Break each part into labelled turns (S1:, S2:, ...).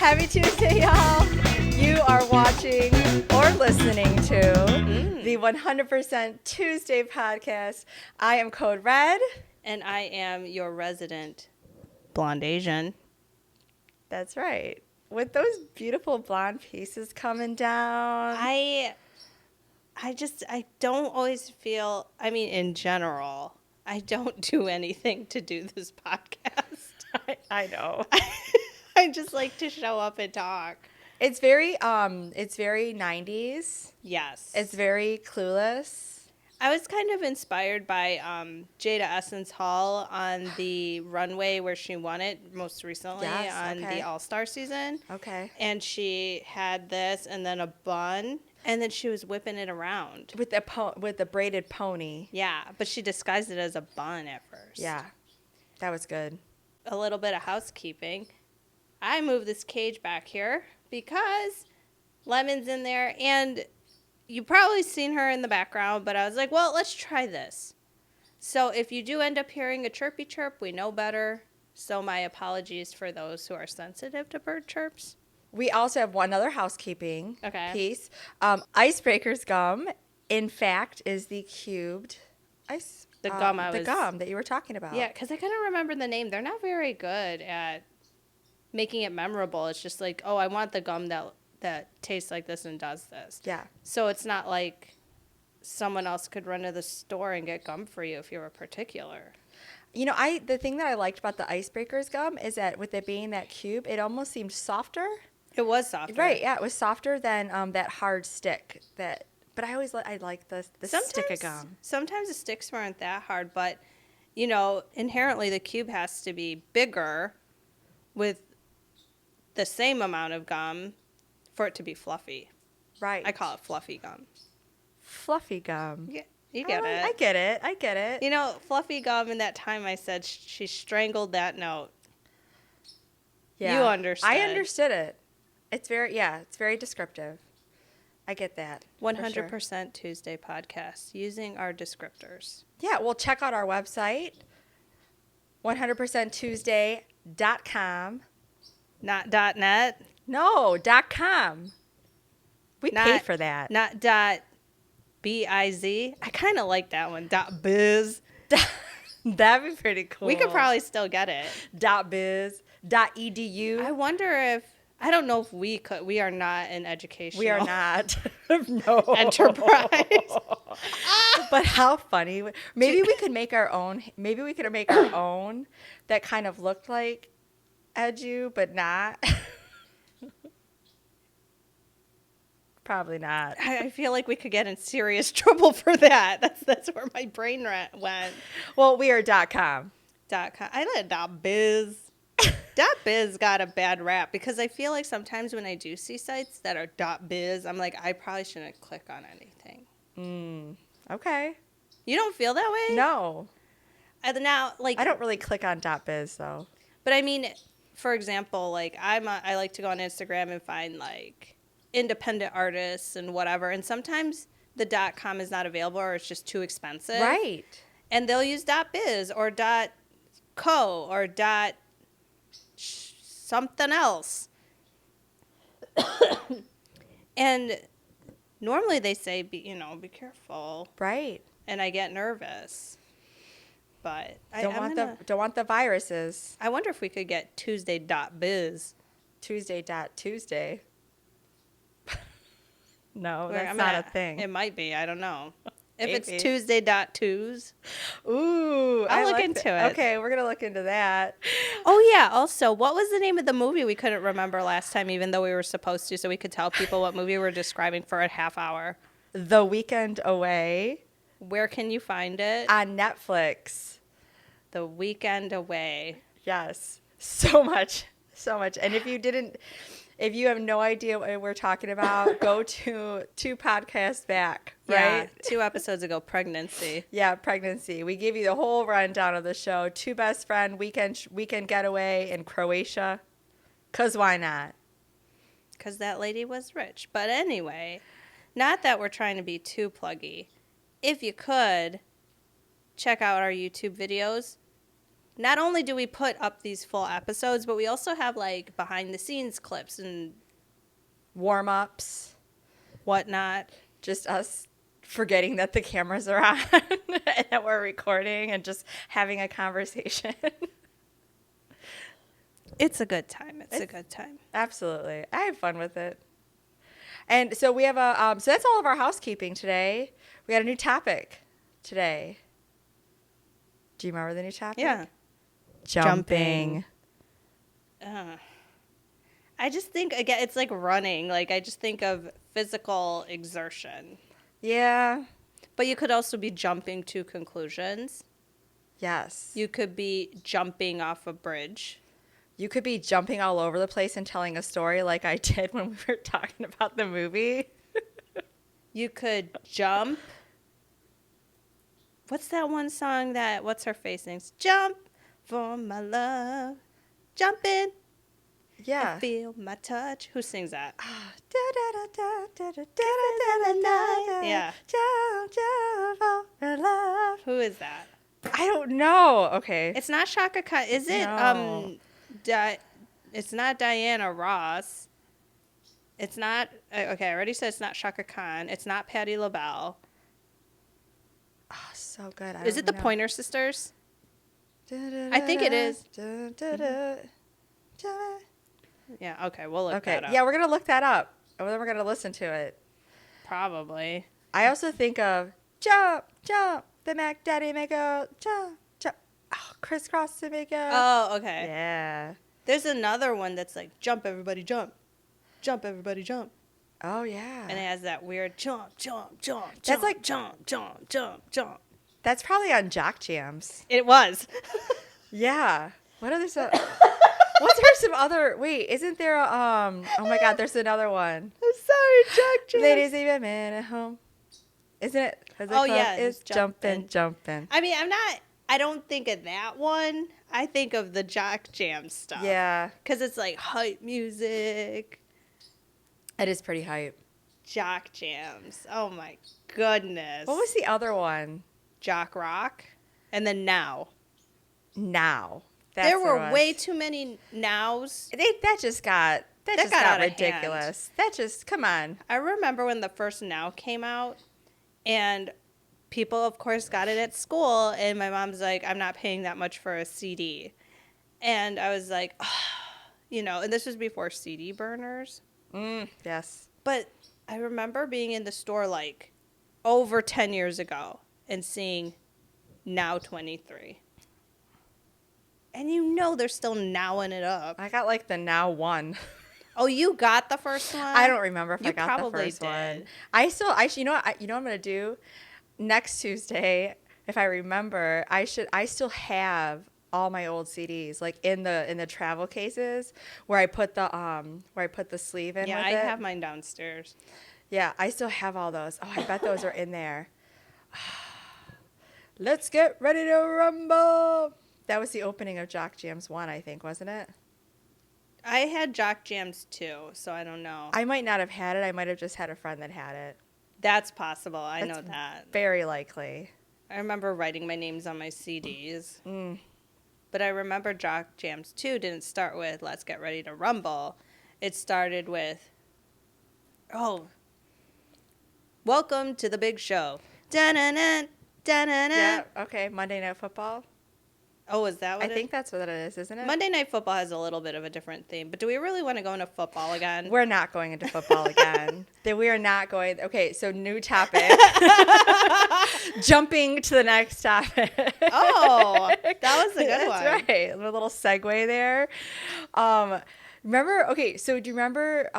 S1: Happy Tuesday, y'all. You are watching or listening to the 100% Tuesday podcast. I am Code Red.
S2: And I am your resident blonde Asian.
S1: That's right. With those beautiful blonde pieces coming down.
S2: I don't always feel, in general, I don't do anything to do this podcast.
S1: I know.
S2: I just like to show up and talk.
S1: It's very 90s.
S2: Yes.
S1: It's very Clueless.
S2: I was kind of inspired by Jada Essence Hall on the runway where she won it most recently on the All-Star season.
S1: Okay.
S2: And she had this and then a bun, and then she was whipping it around.
S1: With the braided pony.
S2: Yeah, but she disguised it as a bun at first.
S1: Yeah, that was good.
S2: A little bit of housekeeping. I moved this cage back here because Lemon's in there, and you've probably seen her in the background, but I was like, well, let's try this. So if you do end up hearing a chirpy chirp, we know better. So my apologies for those who are sensitive to bird chirps.
S1: We also have one other housekeeping piece. Icebreakers gum, in fact, is the cubed ice.
S2: The gum
S1: that you were talking about.
S2: Yeah, because I couldn't remember the name. They're not very good at making it memorable. It's just like, oh, I want the gum that tastes like this and does this.
S1: Yeah.
S2: So it's not like someone else could run to the store and get gum for you if you were particular.
S1: You know, the thing that I liked about the Icebreakers gum is that with it being that cube, it almost seemed softer.
S2: It was softer.
S1: Right, yeah, it was softer than that hard stick. But I always I like the stick of gum.
S2: Sometimes the sticks weren't that hard, but, you know, inherently the cube has to be bigger with the same amount of gum for it to be fluffy.
S1: Right.
S2: I call it fluffy gum.
S1: Fluffy gum.
S2: Yeah, you get it.
S1: I get it.
S2: You know, fluffy gum, in that time I said she strangled that note.
S1: Yeah.
S2: You understood.
S1: I understood it. It's very descriptive. I get that.
S2: 100% Tuesday podcast, using our descriptors.
S1: Yeah, well, check out our website, 100%Tuesday.com.
S2: Not .net?
S1: No, .com. We paid for that.
S2: Not .biz. I kind of like that one. .biz.
S1: That'd be pretty cool.
S2: We could probably still get it.
S1: .biz. .edu.
S2: I wonder if, I don't know if we could. We are not an educational.
S1: We are not. No.
S2: Enterprise.
S1: But how funny. Maybe we could make our own. Maybe we could make our own that kind of looked like edu, but not. Probably not.
S2: I feel like we could get in serious trouble for that. That's where my brain went.
S1: Well, we are .com.
S2: .com. I like .biz. .biz got a bad rap because I feel like sometimes when I do see sites that are .biz, I'm like, I probably shouldn't click on anything.
S1: Okay.
S2: You don't feel that way?
S1: No.
S2: Now, like,
S1: I don't really click on .biz though.
S2: But I mean, for example, like I like to go on Instagram and find like independent artists and whatever, and sometimes the .com is not available or it's just too expensive.
S1: Right.
S2: And they'll use .biz or .co or something else. And normally they say, be careful.
S1: Right.
S2: And I get nervous. But
S1: don't want the viruses.
S2: I wonder if we could get Tuesday.biz.
S1: Tuesday. No,
S2: Where
S1: that's not a thing.
S2: It might be. I don't know. If
S1: Maybe.
S2: it's Tuesday.twos.
S1: Ooh.
S2: I'll look into it.
S1: Okay, we're going to look into that.
S2: Oh, yeah. Also, what was the name of the movie we couldn't remember last time, even though we were supposed to, so we could tell people what movie we're describing for a half hour?
S1: The Weekend Away.
S2: Where can you find it?
S1: On Netflix.
S2: The Weekend Away.
S1: Yes. So much. And if you have no idea what we're talking about, go to 2 podcasts back, right?
S2: Yeah, 2 episodes ago, pregnancy.
S1: Yeah, pregnancy. We give you the whole rundown of the show. 2 best friend weekend getaway in Croatia. 'Cause why not?
S2: Because that lady was rich. But anyway, not that we're trying to be too pluggy. If you could, check out our YouTube videos. not only do we put up these full episodes, but we also have like behind the scenes clips and
S1: Warm-ups.
S2: whatnot.
S1: Just us forgetting that the cameras are on and that we're recording and just having a conversation.
S2: It's a good time. It's a good time.
S1: Absolutely. I have fun with it. And so we have so that's all of our housekeeping today. We got a new topic today. Do you remember the new topic?
S2: Yeah.
S1: Jumping.
S2: I just think, again, it's like running. Like, I just think of physical exertion.
S1: Yeah.
S2: But you could also be jumping to conclusions.
S1: Yes.
S2: You could be jumping off a bridge.
S1: You could be jumping all over the place and telling a story like I did when we were talking about the movie.
S2: You could jump. What's that one song that What's Her Face sings? Jump for my love. Jumping.
S1: Yeah.
S2: And feel my touch. Who sings that? Yeah.
S1: Jump, jump for love.
S2: Who is that?
S1: I don't know. Okay.
S2: It's not Shaka Khan. Is it?
S1: No.
S2: It's not Diana Ross. It's not. Okay, I already said it's not Shaka Khan. It's not Patti LaBelle.
S1: Oh, so good.
S2: Is it the Pointer Sisters? I think it is. Yeah. Okay, we'll look that up.
S1: Yeah, we're gonna look that up, and then we're gonna listen to it.
S2: Probably.
S1: I also think of jump, jump, the Mac Daddy make go jump, jump, oh, crisscross to make go.
S2: Oh, okay.
S1: Yeah.
S2: There's another one that's like jump, everybody jump, jump, everybody jump,
S1: Oh yeah.
S2: and it has that weird jump, jump, jump.
S1: That's
S2: jump,
S1: like-
S2: jump, jump, jump, jump.
S1: That's probably on Jock Jams.
S2: It was.
S1: Yeah. What are there some? What's there some other? Wait, isn't there a Oh my God, there's another one.
S2: I'm sorry, Jack Jam.
S1: Ladies, leave a man at home. Isn't it?
S2: Oh, yeah,
S1: It's
S2: it's jumpin'.
S1: jumping.
S2: I mean, I don't think of that one. I think of the Jock Jam stuff.
S1: Yeah,
S2: Because it's like hype music,
S1: it is pretty hype.
S2: Jock Jams. Oh my goodness.
S1: What was the other one?
S2: Jock Rock? And then Now.
S1: Now. That's
S2: There
S1: what it
S2: were
S1: was.
S2: way too many nows.
S1: That just got
S2: got out of
S1: ridiculous. That just come on.
S2: I remember when the first Now came out, and people, of course, got it at school, and my mom's like, I'm not paying that much for a CD. And I was like, and this was before CD burners.
S1: Yes.
S2: But I remember being in the store like over 10 years ago and seeing Now 23. And they're still nowing it up.
S1: I got like the Now one.
S2: Oh, you got the first one?
S1: I don't remember if
S2: You
S1: I got the
S2: probably
S1: first one.
S2: did.
S1: I you know what I'm gonna do next Tuesday, if I remember. I still have all my old CDs like in the travel cases where I put the sleeve in.
S2: Yeah,
S1: with
S2: I
S1: it.
S2: have mine downstairs.
S1: Yeah, I still have all those. Oh, I bet those are in there. Let's get ready to rumble. That was the opening of Jock Jams 1, I think, wasn't it?
S2: I had Jock Jams too, so I don't know.
S1: I might not have had it. I might have just had a friend that had it.
S2: That's possible. I
S1: That's
S2: know that.
S1: Very likely.
S2: I remember writing my names on my CDs.
S1: Mm.
S2: But I remember Jock Jams 2 didn't start with Let's Get Ready to Rumble. It started with, Welcome to the Big Show. Da-na-na, da-na-na.
S1: Yeah, okay. Monday Night Football.
S2: Oh, is that what
S1: I think that's what it is, isn't it?
S2: Monday Night Football has a little bit of a different theme. But do we really want to go into football again?
S1: We're not going into football again. We are not going. Okay, so new topic. Jumping to the next topic.
S2: Oh, that was a good one.
S1: That's right. A little segue there. Remember? Okay, so do you remember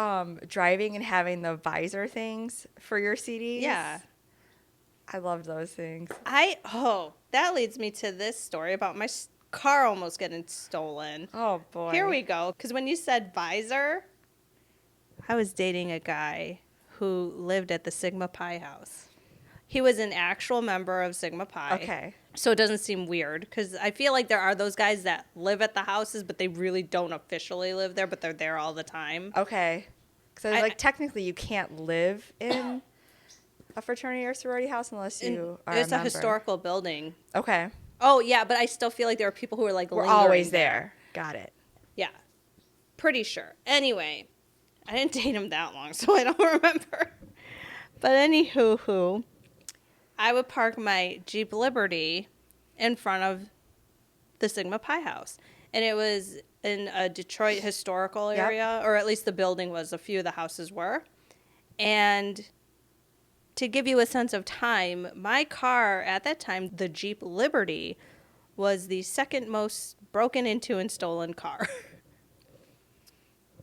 S1: driving and having the visor things for your CDs?
S2: Yeah.
S1: I loved those things.
S2: That leads me to this story about my car almost getting stolen.
S1: Oh boy.
S2: Here we go. Because when you said visor, I was dating a guy who lived at the Sigma Pi house. He was an actual member of Sigma Pi.
S1: Okay.
S2: So it doesn't seem weird because I feel like there are those guys that live at the houses, but they really don't officially live there, but they're there all the time.
S1: Okay. Because technically you can't live in a fraternity or sorority house unless you are
S2: It's
S1: a
S2: a
S1: member.
S2: historical building.
S1: Okay.
S2: Oh, yeah, but I still feel like there were people who were like
S1: We're
S2: lingering
S1: always there. Got it.
S2: Yeah, pretty sure. Anyway, I didn't date him that long, so I don't remember. But anywho, I would park my Jeep Liberty in front of the Sigma Pi house. And it was in a Detroit historical
S1: Yep.
S2: area, or at least the building was, a few of the houses were. And to give you a sense of time, my car at that time, the Jeep Liberty, was the second most broken into and stolen car.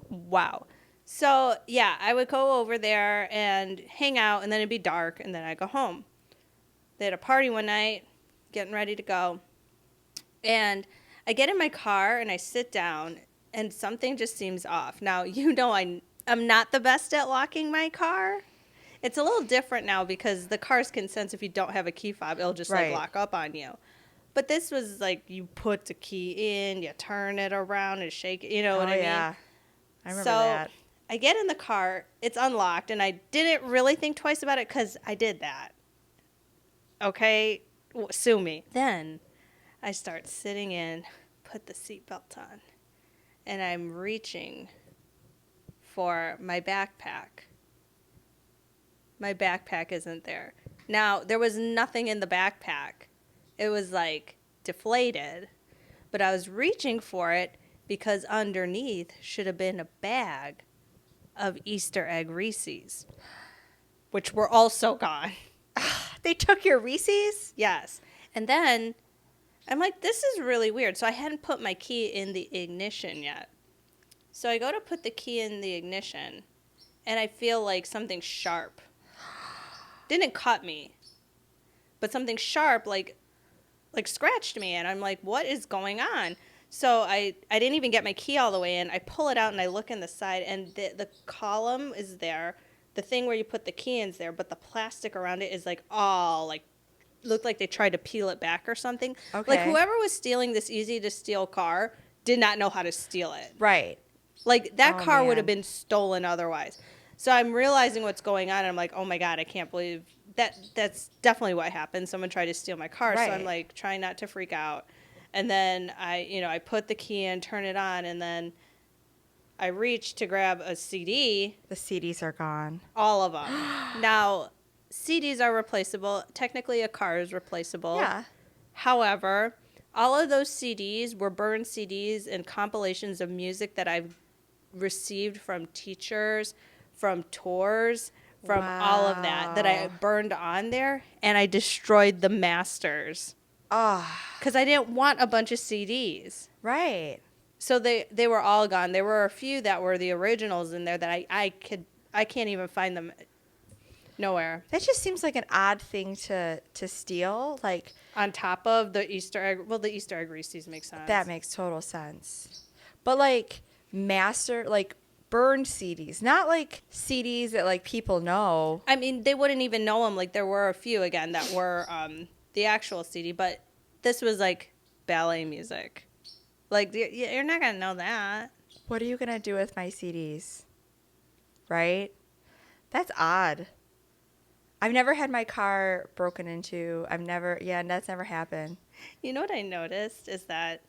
S2: Wow. So, yeah, I would go over there and hang out, and then it'd be dark, and then I'd go home. They had a party one night, getting ready to go. And I get in my car, and I sit down, and something just seems off. Now, I'm not the best at locking my car. It's a little different now because the cars can sense if you don't have a key fob, it'll just
S1: Right.
S2: like lock up on you. But this was like you put the key in, you turn it around and shake it, you know what I mean?
S1: Yeah. I remember
S2: So
S1: that.
S2: I get in the car, it's unlocked, and I didn't really think twice about it because I did that. Okay? Sue me. Then I start sitting in, put the seatbelt on, and I'm reaching for my backpack. My backpack isn't there. Now, there was nothing in the backpack. It was like deflated, but I was reaching for it because underneath should have been a bag of Easter egg Reese's, which were also gone.
S1: They took your Reese's?
S2: Yes. And then I'm like, this is really weird. So I hadn't put my key in the ignition yet. So I go to put the key in the ignition, and I feel like something sharp. Didn't cut me, but something sharp like scratched me, and I'm like, what is going on? So I didn't even get my key all the way in. I pull it out and I look in the side, and the column is there. The thing where you put the key in's there, but the plastic around it is like all like looked like they tried to peel it back or something. Like
S1: Okay.
S2: whoever was stealing this easy to steal car did not know how to steal it.
S1: Right.
S2: Like that
S1: Oh,
S2: car would
S1: man.
S2: have been stolen otherwise. So I'm realizing what's going on, and I'm like, oh my God, I can't believe that's definitely what happened. Someone tried to steal my car. So I'm
S1: Right.
S2: like trying not to freak out. And then I put the key in, turn it on, and then I reach to grab a CD,
S1: The CDs are gone.
S2: all of them. Now, CDs are replaceable. Technically, a car is replaceable.
S1: Yeah.
S2: However, all of those CDs were burned CDs and compilations of music that I've received from teachers, from tours, from all of that I
S1: Wow.
S2: burned on there, and I destroyed the masters
S1: Oh,
S2: because I didn't want a bunch of CDs.
S1: right.
S2: So they were all gone. There were a few that were the originals in there that I can't even find them nowhere.
S1: That just seems like an odd thing to steal. Like,
S2: On top of the Easter egg, well, the Easter egg Reese's makes sense.
S1: that makes total sense. But like burned CDs, not like CDs that like people know.
S2: I mean, they wouldn't even know them. Like, there were a few, again, that were the actual CD, but this was, like, ballet music. Like, you're not going to know that.
S1: What are you going to do with my CDs? Right? That's odd. I've never had my car broken into. That's never happened.
S2: You know what I noticed is that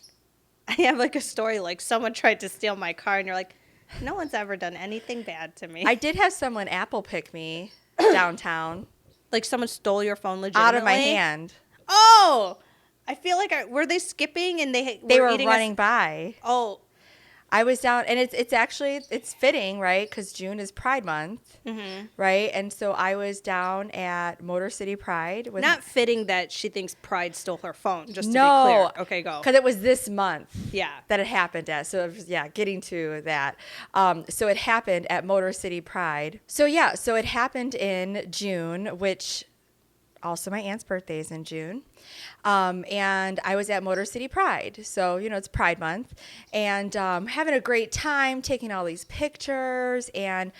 S2: I have, like, a story, like, someone tried to steal my car, and you're like, no one's ever done anything bad to me.
S1: I did have someone Apple pick me downtown
S2: Like, someone stole your phone legitimately?
S1: out of my hand.
S2: Oh! I feel like, were they skipping and they
S1: They were
S2: eating
S1: running by.
S2: Oh.
S1: I was down, and it's actually fitting, right? Because June is Pride Month,
S2: Mm-hmm.
S1: right? And so I was down at Motor City Pride with
S2: Not fitting that she thinks Pride stole her phone, just to
S1: no,
S2: be clear. Okay, go.
S1: because it was this month.
S2: Yeah.
S1: That it happened at. So, it was, getting to that. So, it happened at Motor City Pride. So, so it happened in June, which also my aunt's birthday is in June. And I was at Motor City Pride. So, it's Pride Month. And having a great time, taking all these pictures. And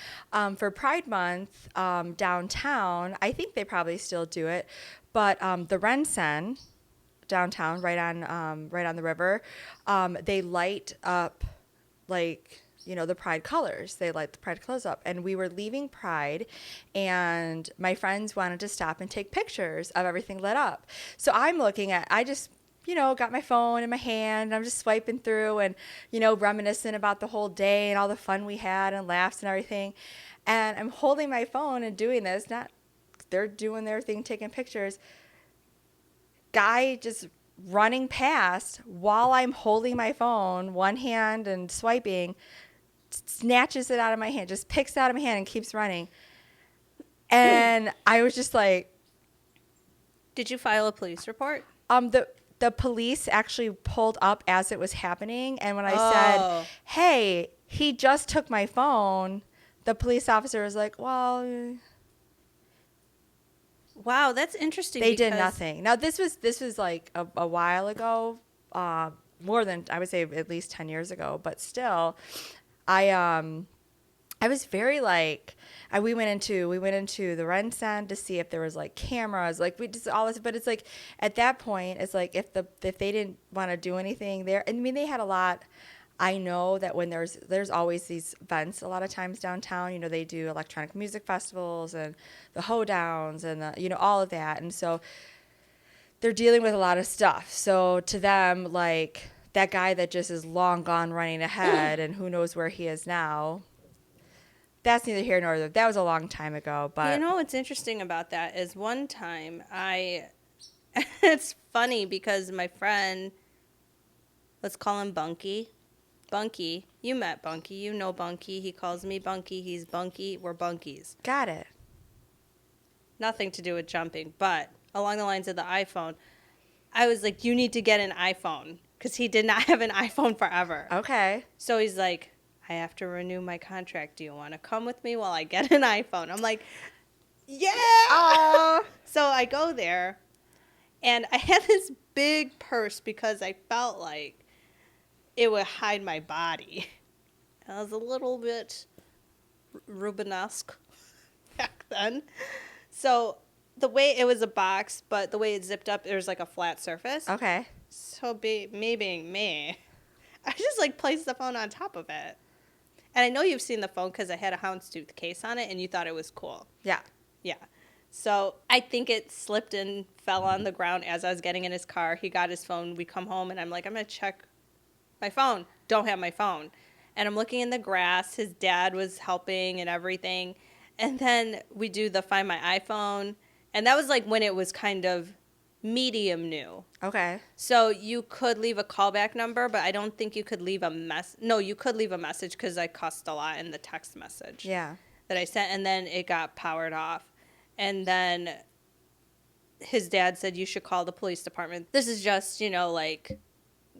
S1: for Pride Month downtown, I think they probably still do it. But the Rensen downtown, right on the river, they light up the Pride colors. They light the Pride colors up. And we were leaving Pride, and my friends wanted to stop and take pictures of everything lit up. So I'm looking at, I just got my phone in my hand. I'm just swiping through and, reminiscing about the whole day and all the fun we had and laughs and everything. And I'm holding my phone and doing this. Not, they're doing their thing, taking pictures. Guy just running past while I'm holding my phone, one hand and swiping, snatches it out of my hand, just picks it out of my hand and keeps running. And I was just like,
S2: Did you file a police report?
S1: the police actually pulled up as it was happening, and when I
S2: Oh.
S1: said, "Hey, he just took my phone," the police officer was like, "Well,
S2: Wow, that's interesting.
S1: they did
S2: because-
S1: nothing." Now this was like a while ago, more than, I would say, at least 10 years ago, but still, I was very like, we went into the rent center to see if there was like cameras, like we just all this, but it's like at that point it's like if they didn't want to do anything there. I mean, they had a lot. I know that when there's always these events a lot of times downtown, they do electronic music festivals and the hoedowns and all of that, and so they're dealing with a lot of stuff. So to them, like that guy that just is long gone running ahead and who knows where he is now. That's neither here nor there. That was a long time ago, but
S2: what's interesting about that is one time it's funny because my friend, let's call him Bunky. Bunky, you met Bunky. You know Bunky. He calls me Bunky. He's Bunky. We're Bunkies.
S1: got it.
S2: Nothing to do with jumping, but along the lines of the iPhone, I was like, you need to get an iPhone because he did not have an iPhone forever.
S1: Okay.
S2: So he's like, I have to renew my contract. Do you want to come with me while I get an iPhone? I'm like, yeah.
S1: Aw.
S2: So I go there, and I had this big purse because I felt like it would hide my body. I was a little bit Rubenesque back then. So the way it was a box, but the way it zipped up, there was like a flat surface.
S1: Okay.
S2: So me being me, I just like placed the phone on top of it. And I know you've seen the phone because I had a houndstooth case on it and you thought it was cool.
S1: Yeah.
S2: Yeah. So I think it slipped and fell on the ground as I was getting in his car. He got his phone. We come home and I'm like, I'm going to check my phone. Don't have my phone. And I'm looking in the grass. His dad was helping and everything. And then we do the Find My iPhone. And that was like when it was kind of medium new.
S1: Okay.
S2: So you could leave a callback number, but I don't think you could leave a mess. No, you could leave a message because I cussed a lot in the text message
S1: Yeah.
S2: that I sent, and then it got powered off. And then his dad said you should call the police department. This is just, like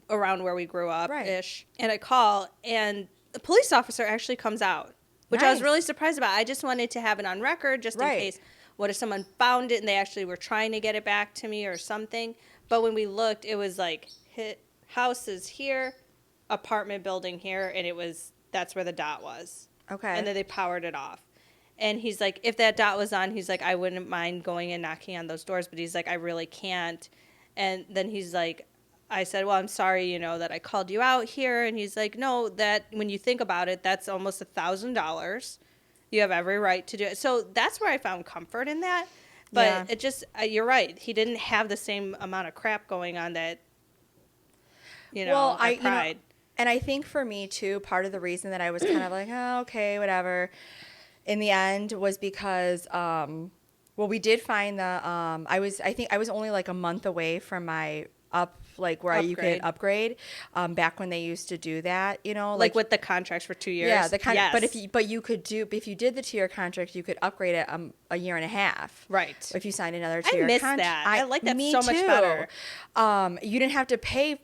S2: around where we grew up ish. And I call, and the police officer actually comes out, which I was
S1: Nice.
S2: really surprised about. I just wanted to have it on record just in
S1: Right.
S2: case. What if someone found it and they actually were trying to get it back to me or something? But when we looked, it was like houses here, apartment building here, and that's where the dot was.
S1: Okay.
S2: And then they powered it off. And he's like, if that dot was on, he's like, I wouldn't mind going and knocking on those doors, but he's like, I really can't. And then he's like, I said, well, I'm sorry, that I called you out here. And he's like, no, that when you think about it, that's almost $1,000. You have every right to do it. So that's where I found comfort in that. But
S1: Yeah.
S2: it just, you're right. He didn't have the same amount of crap going on that, I pride.
S1: And I think for me too, part of the reason that I was kind of like, oh, okay, whatever, in the end was because, we did find I think I was only like a month away from my you could upgrade, back when they used to do that,
S2: Like with the contracts for 2 years.
S1: Yeah,
S2: yes.
S1: but if you did the tier contract, you could upgrade it a year and a half.
S2: Right.
S1: If you signed another tier
S2: I miss
S1: contract.
S2: that. I like that
S1: me
S2: so much
S1: too.
S2: better.
S1: You didn't have to pay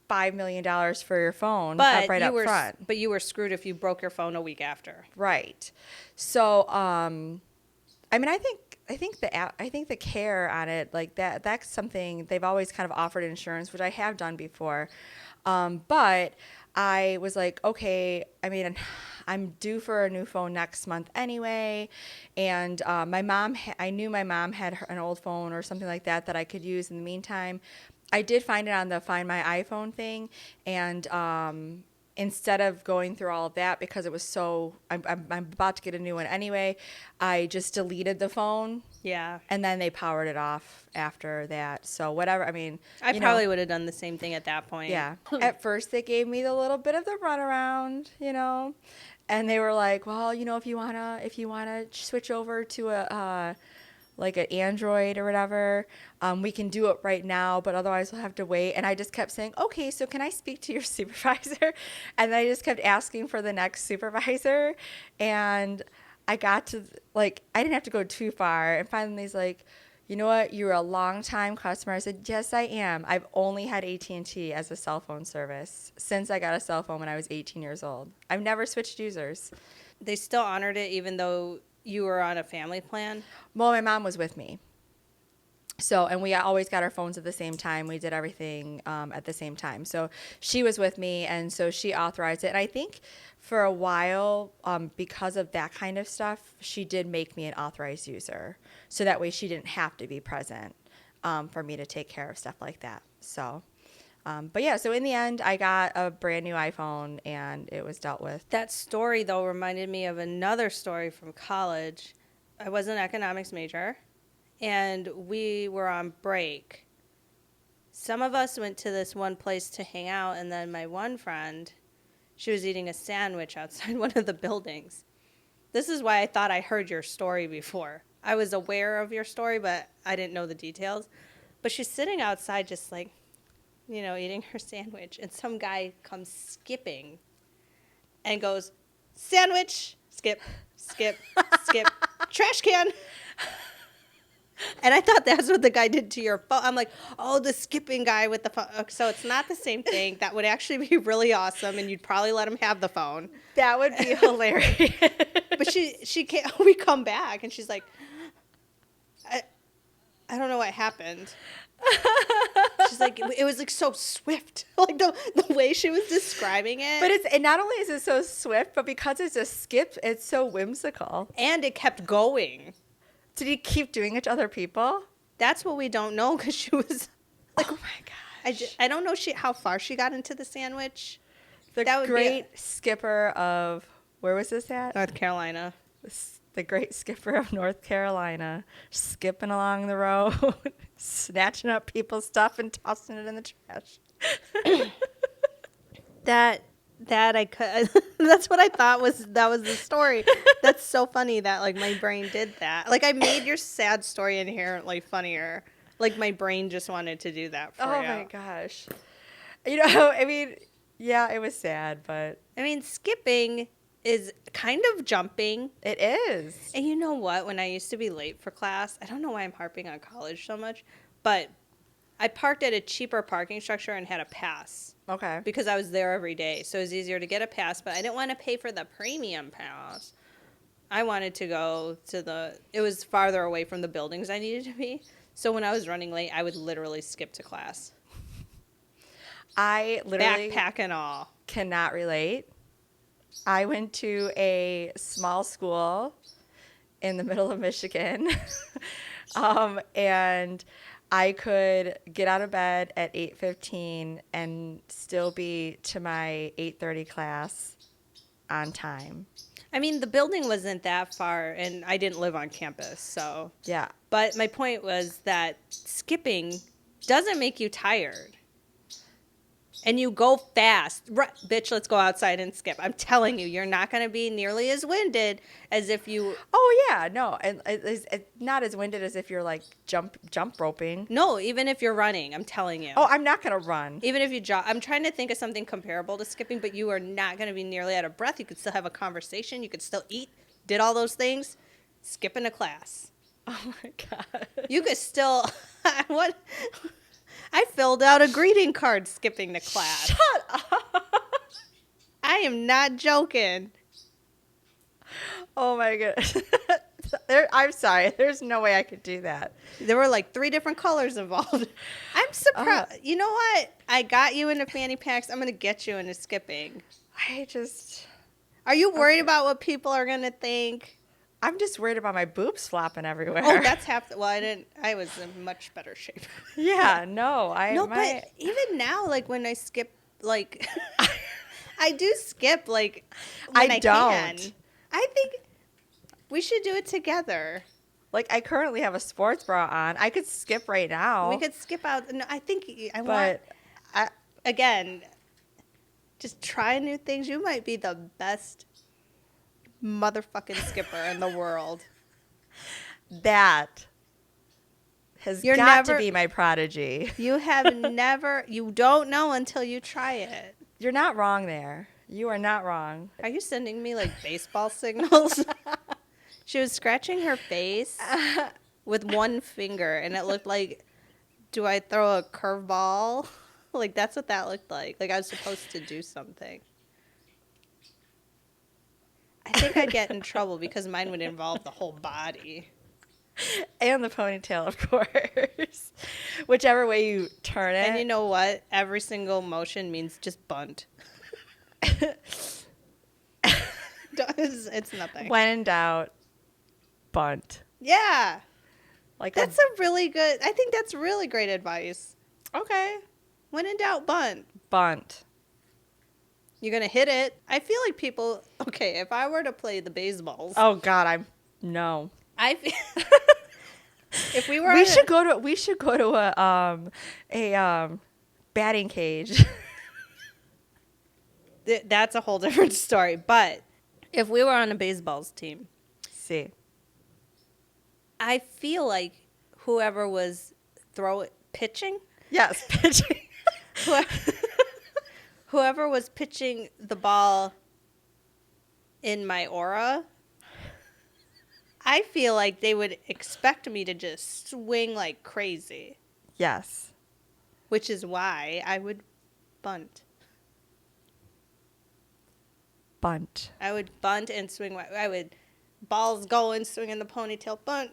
S1: $5 million for your phone
S2: But
S1: right up front.
S2: But you were screwed if you broke your phone a week after.
S1: Right. So, I think the care on it, like that's something they've always kind of offered insurance, which I have done before. But I was like, okay, I'm due for a new phone next month anyway. And I knew my mom had an old phone or something like that I could use in the meantime. I did find it on the Find My iPhone thing. And instead of going through all of that, because it was so, I'm about to get a new one anyway, I just deleted the phone,
S2: Yeah.
S1: and then they powered it off after that. So whatever, I mean,
S2: I
S1: you know,
S2: probably would have done the same thing at that point.
S1: yeah. At first, they gave me the little bit of the runaround, and they were like, "Well, if you wanna switch over to a like an Android or whatever, we can do it right now, but otherwise we'll have to wait." And I just kept saying, "Okay, so can I speak to your supervisor?" And then I just kept asking for the next supervisor, and I got to like I didn't have to go too far, and finally he's like, "You know what? You're a long time customer." I said, "Yes, I am. I've only had AT&T as a cell phone service since I got a cell phone when I was 18 years old. I've never switched users."
S2: They still honored it even though you were on a family plan.
S1: Well, my mom was with me. So, and we always got our phones at the same time. We did everything at the same time. So she was with me, and so she authorized it. And I think for a while, because of that kind of stuff, she did make me an authorized user. So that way she didn't have to be present for me to take care of stuff like that. So, but yeah, so in the end, I got a brand new iPhone, and it was dealt with.
S2: That story, though, reminded me of another story from college. I was an economics major, and we were on break. Some of us went to this one place to hang out, and then my one friend, she was eating a sandwich outside one of the buildings. This is why I thought I heard your story before. I was aware of your story, but I didn't know the details. But she's sitting outside just like, eating her sandwich, and some guy comes skipping and goes, "Sandwich, skip, skip, skip, trash can." And I thought that's what the guy did to your phone. I'm like, oh, the skipping guy with the phone. So it's not the same thing. That would actually be really awesome, and you'd probably let him have the phone.
S1: That would be hilarious.
S2: But she can't. We come back, and she's like, I don't know what happened. She's like, it was like so swift, like the way she was describing it.
S1: But and not only is it so swift, but because it's a skip, it's so whimsical.
S2: And it kept going.
S1: Did he keep doing it to other people?
S2: That's what we don't know, because she was like,
S1: oh my gosh.
S2: I don't know how far she got into the sandwich.
S1: The
S2: That would be
S1: great skipper of, where was this at?
S2: North Carolina.
S1: The great skipper of North Carolina, skipping along the road, snatching up people's stuff and tossing it in the trash.
S2: That I could. That's what I thought that was the story. That's so funny that like my brain did that. Like I made your sad story inherently funnier. Like my brain just wanted to do that for you.
S1: Oh my gosh. I mean, yeah, it was sad, but
S2: I mean, skipping is kind of jumping.
S1: it is.
S2: And you know what? When I used to be late for class, I don't know why I'm harping on college so much, but I parked at a cheaper parking structure and had a pass.
S1: Okay.
S2: Because I was there every day. So it was easier to get a pass, but I didn't want to pay for the premium pass. I wanted to go to it was farther away from the buildings I needed to be. So when I was running late, I would literally skip to class.
S1: I literally
S2: Backpack and all.
S1: cannot relate. I went to a small school in the middle of Michigan, and I could get out of bed at 8:15 and still be to my 8:30 class on time.
S2: I mean, the building wasn't that far, and I didn't live on campus, so.
S1: Yeah.
S2: But my point was that skipping doesn't make you tired. And you go fast. Right, bitch, let's go outside and skip. I'm telling you, you're not going to be nearly as winded as if you...
S1: Oh, yeah. No, and it's not as winded as if you're, like, jump roping.
S2: No, even if you're running, I'm telling you.
S1: Oh, I'm not going to run.
S2: Even if you jog. I'm trying to think of something comparable to skipping, but you are not going to be nearly out of breath. You could still have a conversation. You could still eat. Did all those things. Skipping a class.
S1: Oh, my God.
S2: You could still... What... I filled out a greeting card skipping to class.
S1: Shut up.
S2: I am not joking.
S1: Oh, my goodness. I'm sorry. There's no way I could do that.
S2: There were like 3 different colors involved. I'm surprised. You know what? I got you into fanny packs. I'm going to get you into skipping. Are you worried about what people are going to think?
S1: I'm just worried about my boobs flopping everywhere.
S2: Oh, that's half. I was in much better shape.
S1: Yeah, no.
S2: But even now, like when I skip, like I do skip like when I can.
S1: don't.
S2: I think we should do it together.
S1: Like, I currently have a sports bra on. I could skip right now.
S2: We could skip out. No, I think I want,
S1: But
S2: again, just try new things. You might be the best motherfucking skipper in the world.
S1: that has
S2: You're
S1: got to
S2: never-
S1: be my prodigy.
S2: You have never, you don't know until you try it.
S1: You're not wrong there. You are not wrong.
S2: Are you sending me like baseball signals? She was scratching her face with one finger, and it looked like, do I throw a curveball? Like, that's what that looked like. Like, I was supposed to do something. I think I'd get in trouble because mine would involve the whole body.
S1: And the ponytail, of course. Whichever way you turn it.
S2: And you know what? Every single motion means just bunt. It's nothing.
S1: When in doubt, bunt.
S2: Yeah.
S1: Like
S2: That's a really good, I think that's really great advice.
S1: okay.
S2: When in doubt, bunt.
S1: Bunt.
S2: You're going to hit it. I feel like people, okay, if I were to play the baseballs,
S1: Oh God, no.
S2: I feel, if we were
S1: We
S2: on
S1: should go to a batting cage.
S2: that's a whole different story. But if we were on a baseballs team,
S1: See.
S2: I feel like whoever was pitching,
S1: Yes, pitching.
S2: whoever was pitching the ball in my aura, I feel like they would expect me to just swing like crazy,
S1: Yes.
S2: which is why I would bunt.
S1: Bunt.
S2: I would bunt and swing. I would balls going, swinging the ponytail, bunt.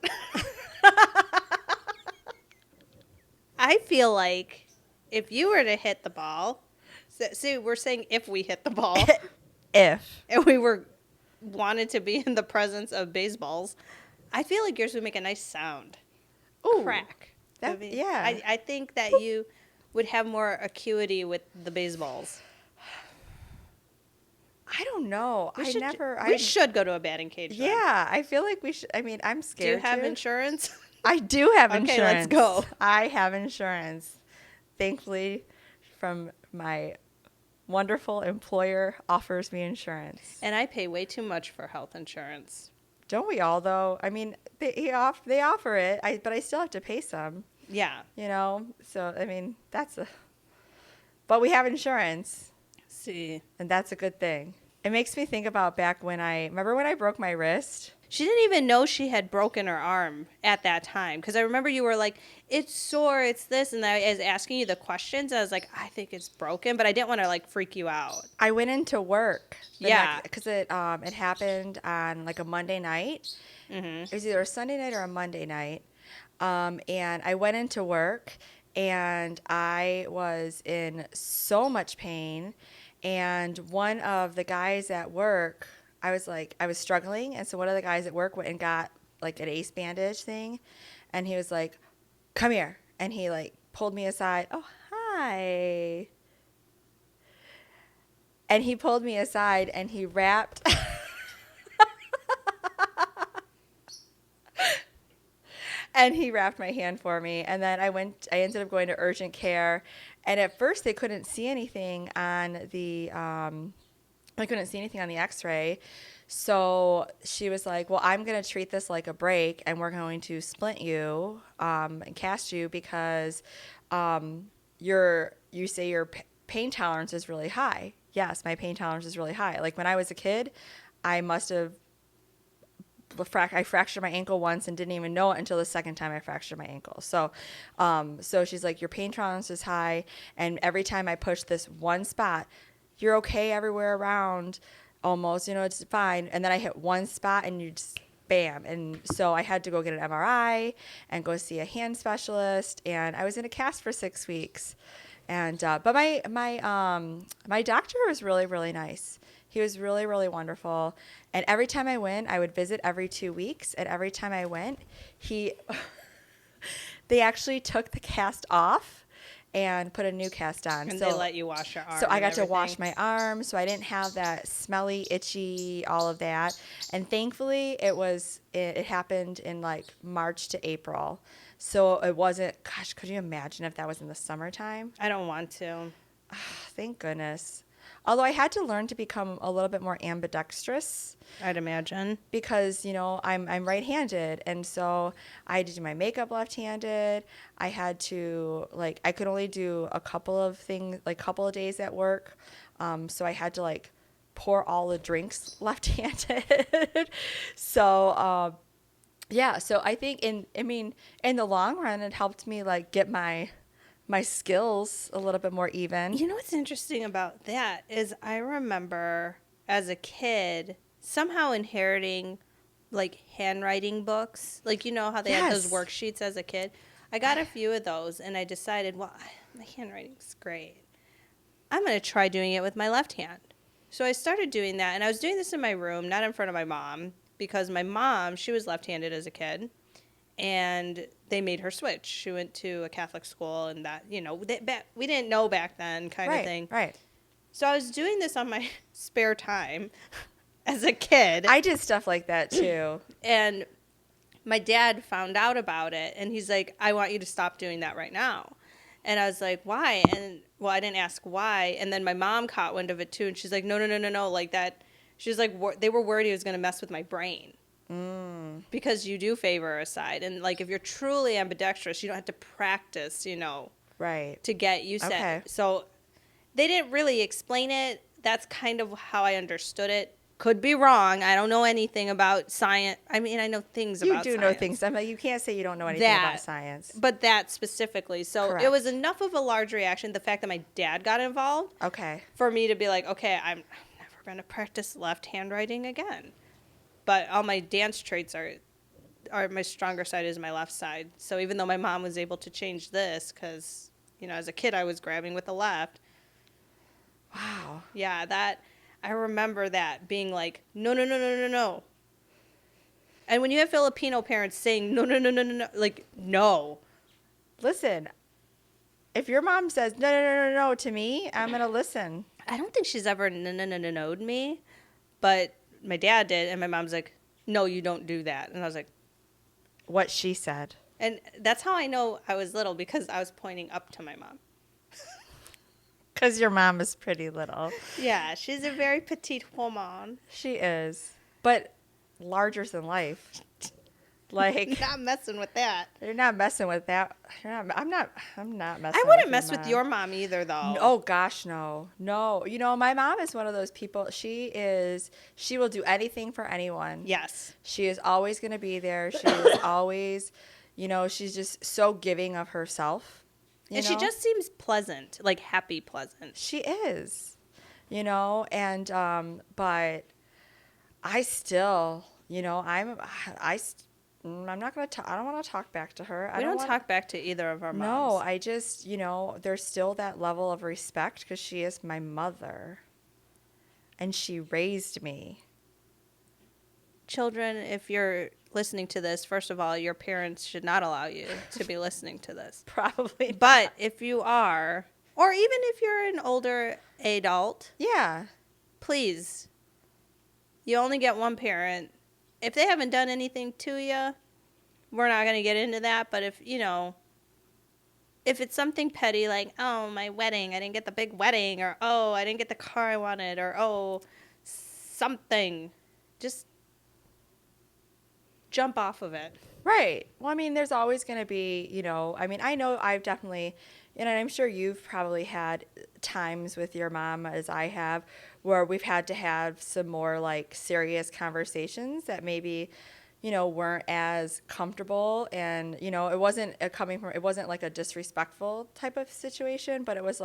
S2: I feel like if you were to hit the ball, see, we're saying if we hit the ball,
S1: If.
S2: and we wanted to be in the presence of baseballs, I feel like yours would make a nice sound.
S1: Ooh.
S2: Crack.
S1: That- yeah.
S2: I think that you would have more acuity with the baseballs.
S1: I don't know.
S2: We
S1: I
S2: should go to a batting cage. then.
S1: Yeah, I feel like we should. I mean, I'm
S2: Do
S1: scared.
S2: you have
S1: to.
S2: insurance?
S1: I do have
S2: Okay,
S1: insurance.
S2: let's go.
S1: I have insurance. Thankfully, from my wonderful employer offers me insurance.
S2: And I pay way too much for health insurance.
S1: Don't we all though? I mean, they offer it, but I still have to pay some.
S2: Yeah.
S1: You know, so I mean, but we have insurance,
S2: See.
S1: and that's a good thing. It makes me think about back remember when I broke my wrist?
S2: She didn't even know she had broken her arm at that time. Because I remember you were like, it's sore, it's this. And I was asking you the questions. I was like, I think it's broken. But I didn't want to, like, freak you out.
S1: I went into work.
S2: Yeah.
S1: Because it happened on, like, a Monday night.
S2: Mm-hmm.
S1: It was either a Sunday night or a Monday night. And I went into work, and I was in so much pain. And one of the guys at work, I was struggling. And so one of the guys at work went and got like an ace bandage thing. And he was like, come here. And he like pulled me aside. Oh, hi. And he pulled me aside and he wrapped. And he wrapped my hand for me. And then I ended up going to urgent care. And at first they couldn't see anything on the, x-ray. So she was like, well, I'm going to treat this like a break and we're going to splint you and cast you because you say your pain tolerance is really high. Yes, my pain tolerance is really high. Like when I was a kid, I must have I fractured my ankle once and didn't even know it until the second time I fractured my ankle. So she's like, your pain tolerance is high. And every time I push this one spot, you're okay everywhere around almost, it's fine. And then I hit one spot and you just bam. And so I had to go get an MRI and go see a hand specialist. And I was in a cast for 6 weeks. And, but my doctor was really, really nice. He was really, really wonderful. And every time I went, I would visit every 2 weeks. And every time I went, they actually took the cast off and put a new cast on.
S2: And
S1: so
S2: they let you wash your arm.
S1: so I
S2: and
S1: got to wash
S2: everything.
S1: my arms, so I didn't have that smelly, itchy, all of that. And thankfully, it happened in like March to April, so it wasn't. Gosh, could you imagine if that was in the summertime?
S2: I don't want to.
S1: Thank goodness. Although I had to learn to become a little bit more ambidextrous
S2: I'd imagine.
S1: because I'm right-handed, and so I had to do my makeup left-handed. I had to I could only do a couple of things, like couple of days at work, so I had to pour all the drinks left-handed. So yeah, so I think in the long run, it helped me get my skills a little bit more even.
S2: You know what's interesting about that is I remember as a kid somehow inheriting handwriting books. Like, you know how they had those
S1: Yes.
S2: worksheets as a kid? I got a few of those and I decided, well, my handwriting's great. I'm going to try doing it with my left hand. So I started doing that, and I was doing this in my room, not in front of my mom, because my mom, she was left-handed as a kid. And they made her switch. She went to a Catholic school, and that, we didn't know back then kind of thing.
S1: Right.
S2: So I was doing this on my spare time as a kid.
S1: I did stuff like that too.
S2: And my dad found out about it, and he's like, I want you to stop doing that right now. And I was like, why? And, well, I didn't ask why. And then my mom caught wind of it, too, and she's like, no, like that. She was like, they were worried he was going to mess with my brain. Because you do favor a side. And, if you're truly ambidextrous, you don't have to practice,
S1: Right.
S2: to get used to
S1: Okay.
S2: it. So they didn't really explain it. That's kind of how I understood it. Could be wrong. I don't know anything about science. I mean, I know things
S1: You
S2: about
S1: do
S2: science.
S1: know things. You can't say you don't know anything about science.
S2: But that specifically. So
S1: Correct.
S2: it was enough of a large reaction, the fact that my dad got involved,
S1: Okay.
S2: for me to be like, okay, I'm never going to practice left handwriting again. But all my dance traits are my stronger side is my left side. So even though my mom was able to change this, because, as a kid I was grabbing with the left.
S1: Wow.
S2: Yeah, I remember that being like, no. And when you have Filipino parents saying, no, no.
S1: Listen, if your mom says no to me, I'm going to listen.
S2: I don't think she's ever no-'d me, but my dad did, and my mom's like, no, you don't do that. And I was like,
S1: What she said.
S2: and that's how I know I was little, because I was pointing up to my mom.
S1: Because your mom is pretty little.
S2: Yeah, she's a very petite woman.
S1: She is. But larger than life.
S2: Not messing with that.
S1: You're not messing with that. I'm not messing
S2: I wouldn't
S1: with
S2: mess
S1: your
S2: with
S1: mom.
S2: your mom either, though.
S1: Oh gosh, no. My mom is one of those people. She will do anything for anyone.
S2: Yes.
S1: She is always going to be there. She is always, she's just so giving of herself.
S2: And she just seems pleasant, happy pleasant.
S1: She is, and but I still, I'm not going to I don't want to talk back to her.
S2: We don't talk back to either of our moms.
S1: No, I just, there's still that level of respect because she is my mother and she raised me.
S2: Children, if you're listening to this, first of all, your parents should not allow you to be listening to this.
S1: Probably.
S2: But if you are, or even if you're an older adult,
S1: Yeah.
S2: please, you only get one parent. If they haven't done anything to you, we're not going to get into that. But if it's something petty like, oh, my wedding, I didn't get the big wedding, or oh, I didn't get the car I wanted, or oh, something, just jump off of it.
S1: Right. Well, there's always going to be, I know I've definitely, and I'm sure you've probably had times with your mom, as I have, where we've had to have some more serious conversations that maybe, weren't as comfortable. And, it wasn't it wasn't like a disrespectful type of situation, but it was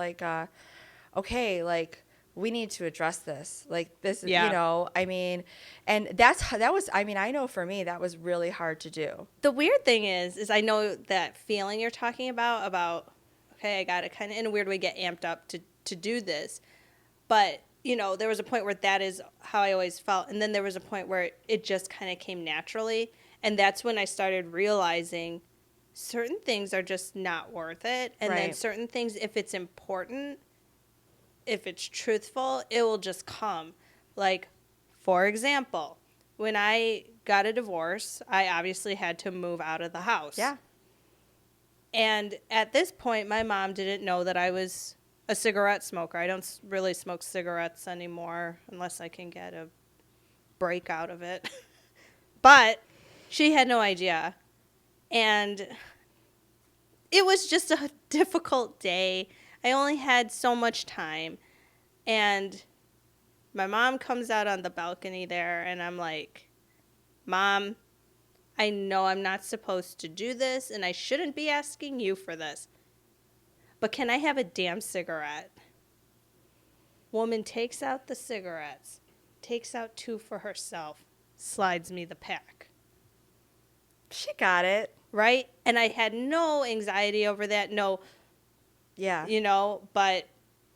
S1: okay, we need to address this. This,
S2: Yeah.
S1: and that was, I know for me, that was really hard to do.
S2: The weird thing is I know that feeling you're talking about, okay, I got to kind of in a weird way get amped up to do this. But, there was a point where that is how I always felt. And then there was a point where it just kind of came naturally. And that's when I started realizing certain things are just not worth it. And then
S1: Right.
S2: certain things, if it's important, if it's truthful, it will just come. Like, for example, when I got a divorce, I obviously had to move out of the house.
S1: Yeah.
S2: And at this point, my mom didn't know that I was a cigarette smoker. I don't really smoke cigarettes anymore unless I can get a break out of it. But she had no idea. And it was just a difficult day. I only had so much time. And my mom comes out on the balcony there, and I'm like, Mom, I know I'm not supposed to do this, and I shouldn't be asking you for this. But can I have a damn cigarette? Woman takes out the cigarettes, takes out 2 for herself, slides me the pack.
S1: She got it.
S2: Right? And I had no anxiety over that, no,
S1: Yeah.
S2: but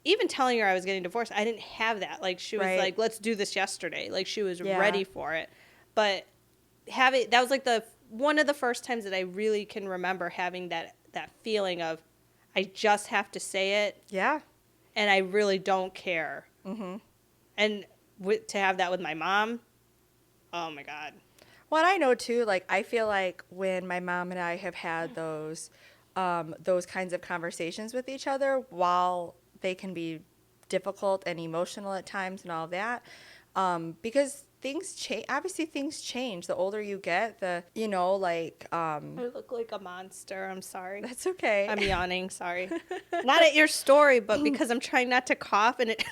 S2: even telling her I was getting divorced, I didn't have that. Like, she was
S1: Right.
S2: like, let's do this yesterday. Like, she was
S1: Yeah.
S2: ready for it. But that was like one of the first times that I really can remember having that feeling of, I just have to say it,
S1: Yeah.
S2: and I really don't care.
S1: Mm-hmm.
S2: And to have that with my mom, oh my God.
S1: Well, and I know too, like, I feel like when my mom and I have had those kinds of conversations with each other, while they can be difficult and emotional at times and all that, because things change. Obviously, things change. The older you get,
S2: I look like a monster. I'm sorry.
S1: that's okay.
S2: I'm yawning. Sorry. Not at your story, but because I'm trying not to cough and it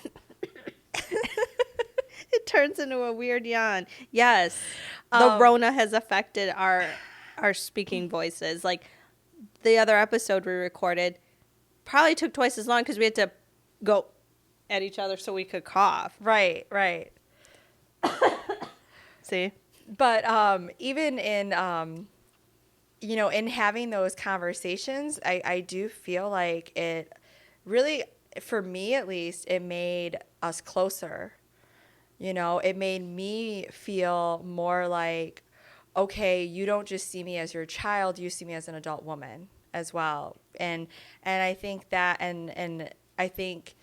S2: it turns into a weird yawn. Yes. The Rona has affected our speaking voices. Like, the other episode we recorded probably took twice as long because we had to go at each other so we could cough.
S1: Right, right.
S2: See?
S1: But even in in having those conversations, I do feel like it really, for me at least, it made us closer. It made me feel more like, okay, you don't just see me as your child, you see me as an adult woman as well. And I think that, and I think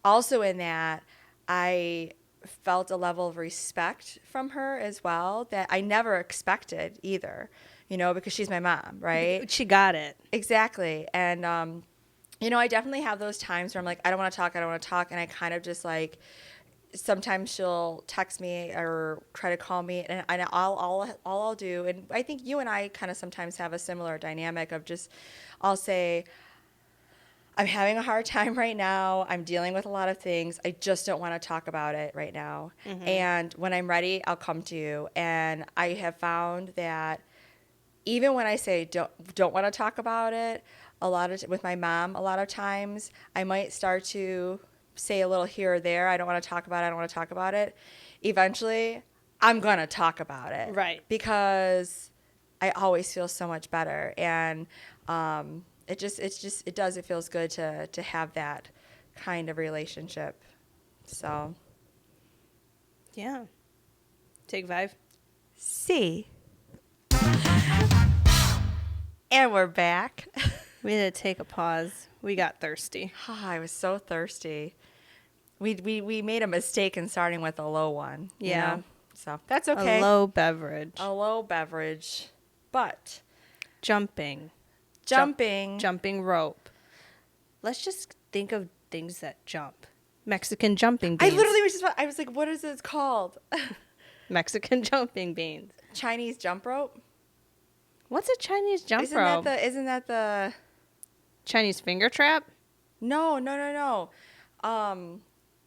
S1: also in that, I felt a level of respect from her as well that I never expected either, because she's my mom, right?
S2: She got it.
S1: Exactly. And, I definitely have those times where I'm like, I don't want to talk. And I kind of just like, sometimes she'll text me or try to call me, and all I'll do, and I think you and I kind of sometimes have a similar dynamic of just, I'll say, I'm having a hard time right now. I'm dealing with a lot of things. I just don't want to talk about it right now.
S2: Mm-hmm.
S1: And when I'm ready, I'll come to you. And I have found that even when I say don't want to talk about it, with my mom, a lot of times I might start to say a little here or there. I don't want to talk about it. Eventually, I'm going to talk about it.
S2: Right.
S1: Because I always feel so much better. And it feels good to have that kind of relationship. So.
S2: Yeah. Take 5.
S1: C. And we're back.
S2: We had to take a pause. We got thirsty.
S1: I was so thirsty. We made a mistake in starting with a low one.
S2: Yeah.
S1: So that's okay.
S2: A low beverage.
S1: A low beverage. But
S2: Jumping rope. Let's just think of things that jump. Mexican jumping beans.
S1: I literally I was like, what is this called?
S2: Mexican jumping beans.
S1: Chinese jump rope?
S2: What's a Chinese jump rope?
S1: Isn't that the
S2: Chinese finger trap?
S1: No.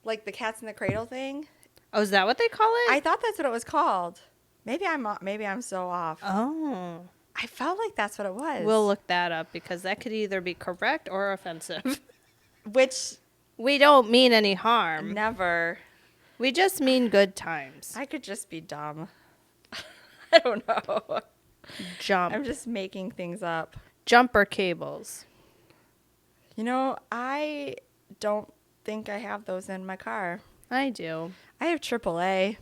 S1: Like the cats in the cradle thing?
S2: Oh, is that what they call it?
S1: I thought that's what it was called. Maybe I'm so off.
S2: Oh.
S1: I felt like that's what it was.
S2: We'll look that up because that could either be correct or offensive.
S1: Which
S2: We don't mean any harm.
S1: never.
S2: We just mean good times.
S1: I could just be dumb. I don't know.
S2: Jump.
S1: I'm just making things up.
S2: Jumper cables.
S1: I don't think I have those in my car.
S2: I do.
S1: I have AAA.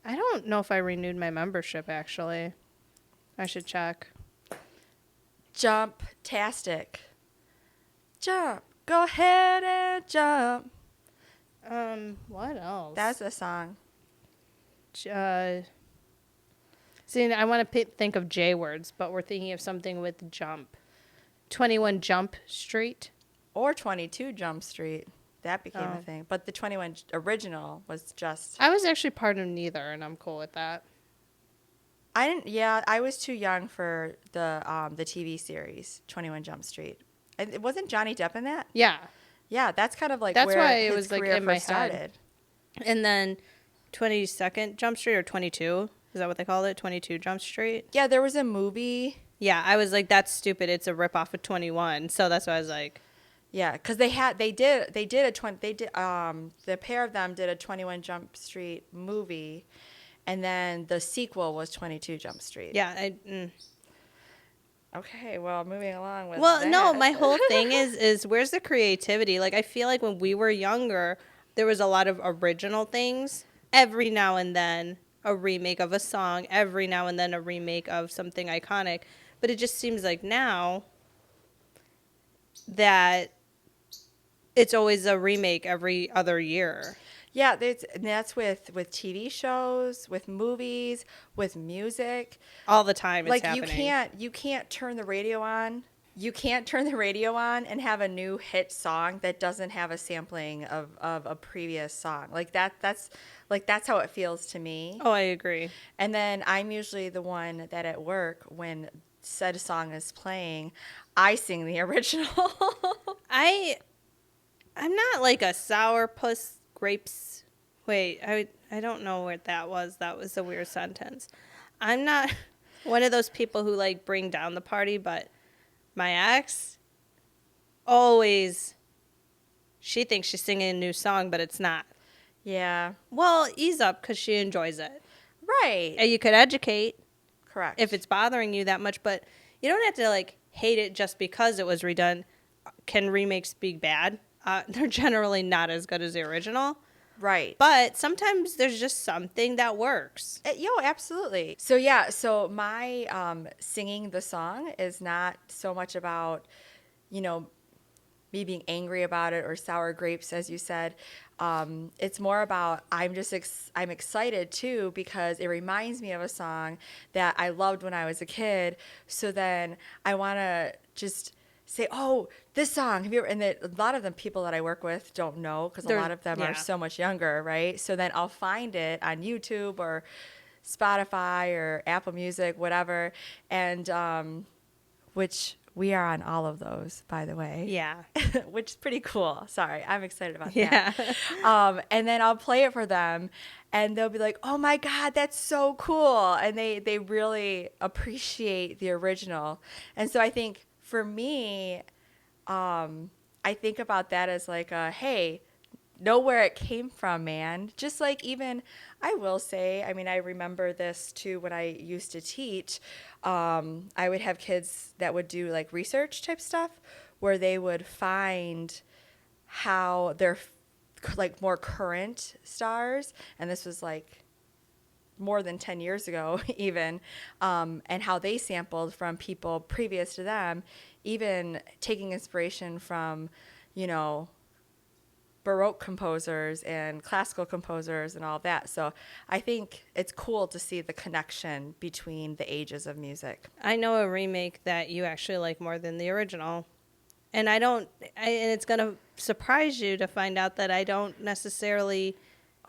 S2: I don't know if I renewed my membership, actually. I should check.
S1: Jump-tastic. Jump. Go ahead and jump.
S2: What else?
S1: That's a song.
S2: See, I want to think of J words, but we're thinking of something with jump. 21 Jump Street.
S1: Or 22 Jump Street. That became a
S2: Oh.
S1: thing. But the 21 original was just...
S2: I was actually part of neither, and I'm cool with that.
S1: I didn't... Yeah, I was too young for the TV series, 21 Jump Street. And it wasn't Johnny Depp in that?
S2: Yeah.
S1: Yeah, that's kind of like
S2: That's
S1: where
S2: why it
S1: his
S2: was, like,
S1: career
S2: in my
S1: first
S2: head.
S1: started.
S2: And then 22nd Jump Street, or 22. Is that what they called it? 22 Jump Street?
S1: Yeah, there was a movie...
S2: Yeah, I was like, that's stupid. It's a ripoff of 21. So that's why I was like,
S1: Yeah, because the pair of them did a 21 Jump Street movie, and then the sequel was 22 Jump Street.
S2: yeah.
S1: Okay, well, moving along with
S2: Well,
S1: that.
S2: no, my whole thing is where's the creativity? Like, I feel like when we were younger, there was a lot of original things. Every now and then, a remake of a song. Every now and then, a remake of something iconic. But it just seems like now that it's always a remake every other year.
S1: Yeah, that's with TV shows, with movies, with music.
S2: All the time it's
S1: Like
S2: happening.
S1: you can't turn the radio on. You can't turn the radio on and have a new hit song that doesn't have a sampling of a previous song. Like that's how it feels to me.
S2: Oh, I agree.
S1: And then I'm usually the one that at work, when said song is playing, I sing the original.
S2: I'm not like a sourpuss grapes. Wait, I don't know what that was. That was a weird sentence. I'm not one of those people who like bring down the party, but my ex always, she thinks she's singing a new song, but it's not.
S1: Yeah.
S2: Well, ease up because she enjoys it.
S1: Right.
S2: And you could educate
S1: Correct.
S2: if it's bothering you that much, but you don't have to like hate it just because it was redone. Can remakes be bad? They're generally not as good as the original.
S1: Right.
S2: But sometimes there's just something that works.
S1: Absolutely. So yeah, so my singing the song is not so much about, me being angry about it or sour grapes, as you said. It's more about I'm excited too because it reminds me of a song that I loved when I was a kid. So then I want to just say, oh, this song. Have you ever? And a lot of the people that I work with don't know because a lot of them are so much younger, right? So then I'll find it on YouTube or Spotify or Apple Music, whatever, and which we are on all of those, by the way.
S2: Yeah.
S1: Which is pretty cool. Sorry, I'm excited about
S2: Yeah.
S1: that. And then I'll play it for them, and they'll be like, "Oh my God, that's so cool!" And they really appreciate the original. And so I think for me, I think about that as like hey, know where it came from, man. Just like even, I will say, I mean, I remember this too when I used to teach. I would have kids that would do like research type stuff where they would find how they're like more current stars, and this was like more than 10 years ago even, and how they sampled from people previous to them, even taking inspiration from, Baroque composers and classical composers and all of that. So I think it's cool to see the connection between the ages of music.
S2: I know a remake that you actually like more than the original. And and it's going to surprise you to find out that I don't necessarily,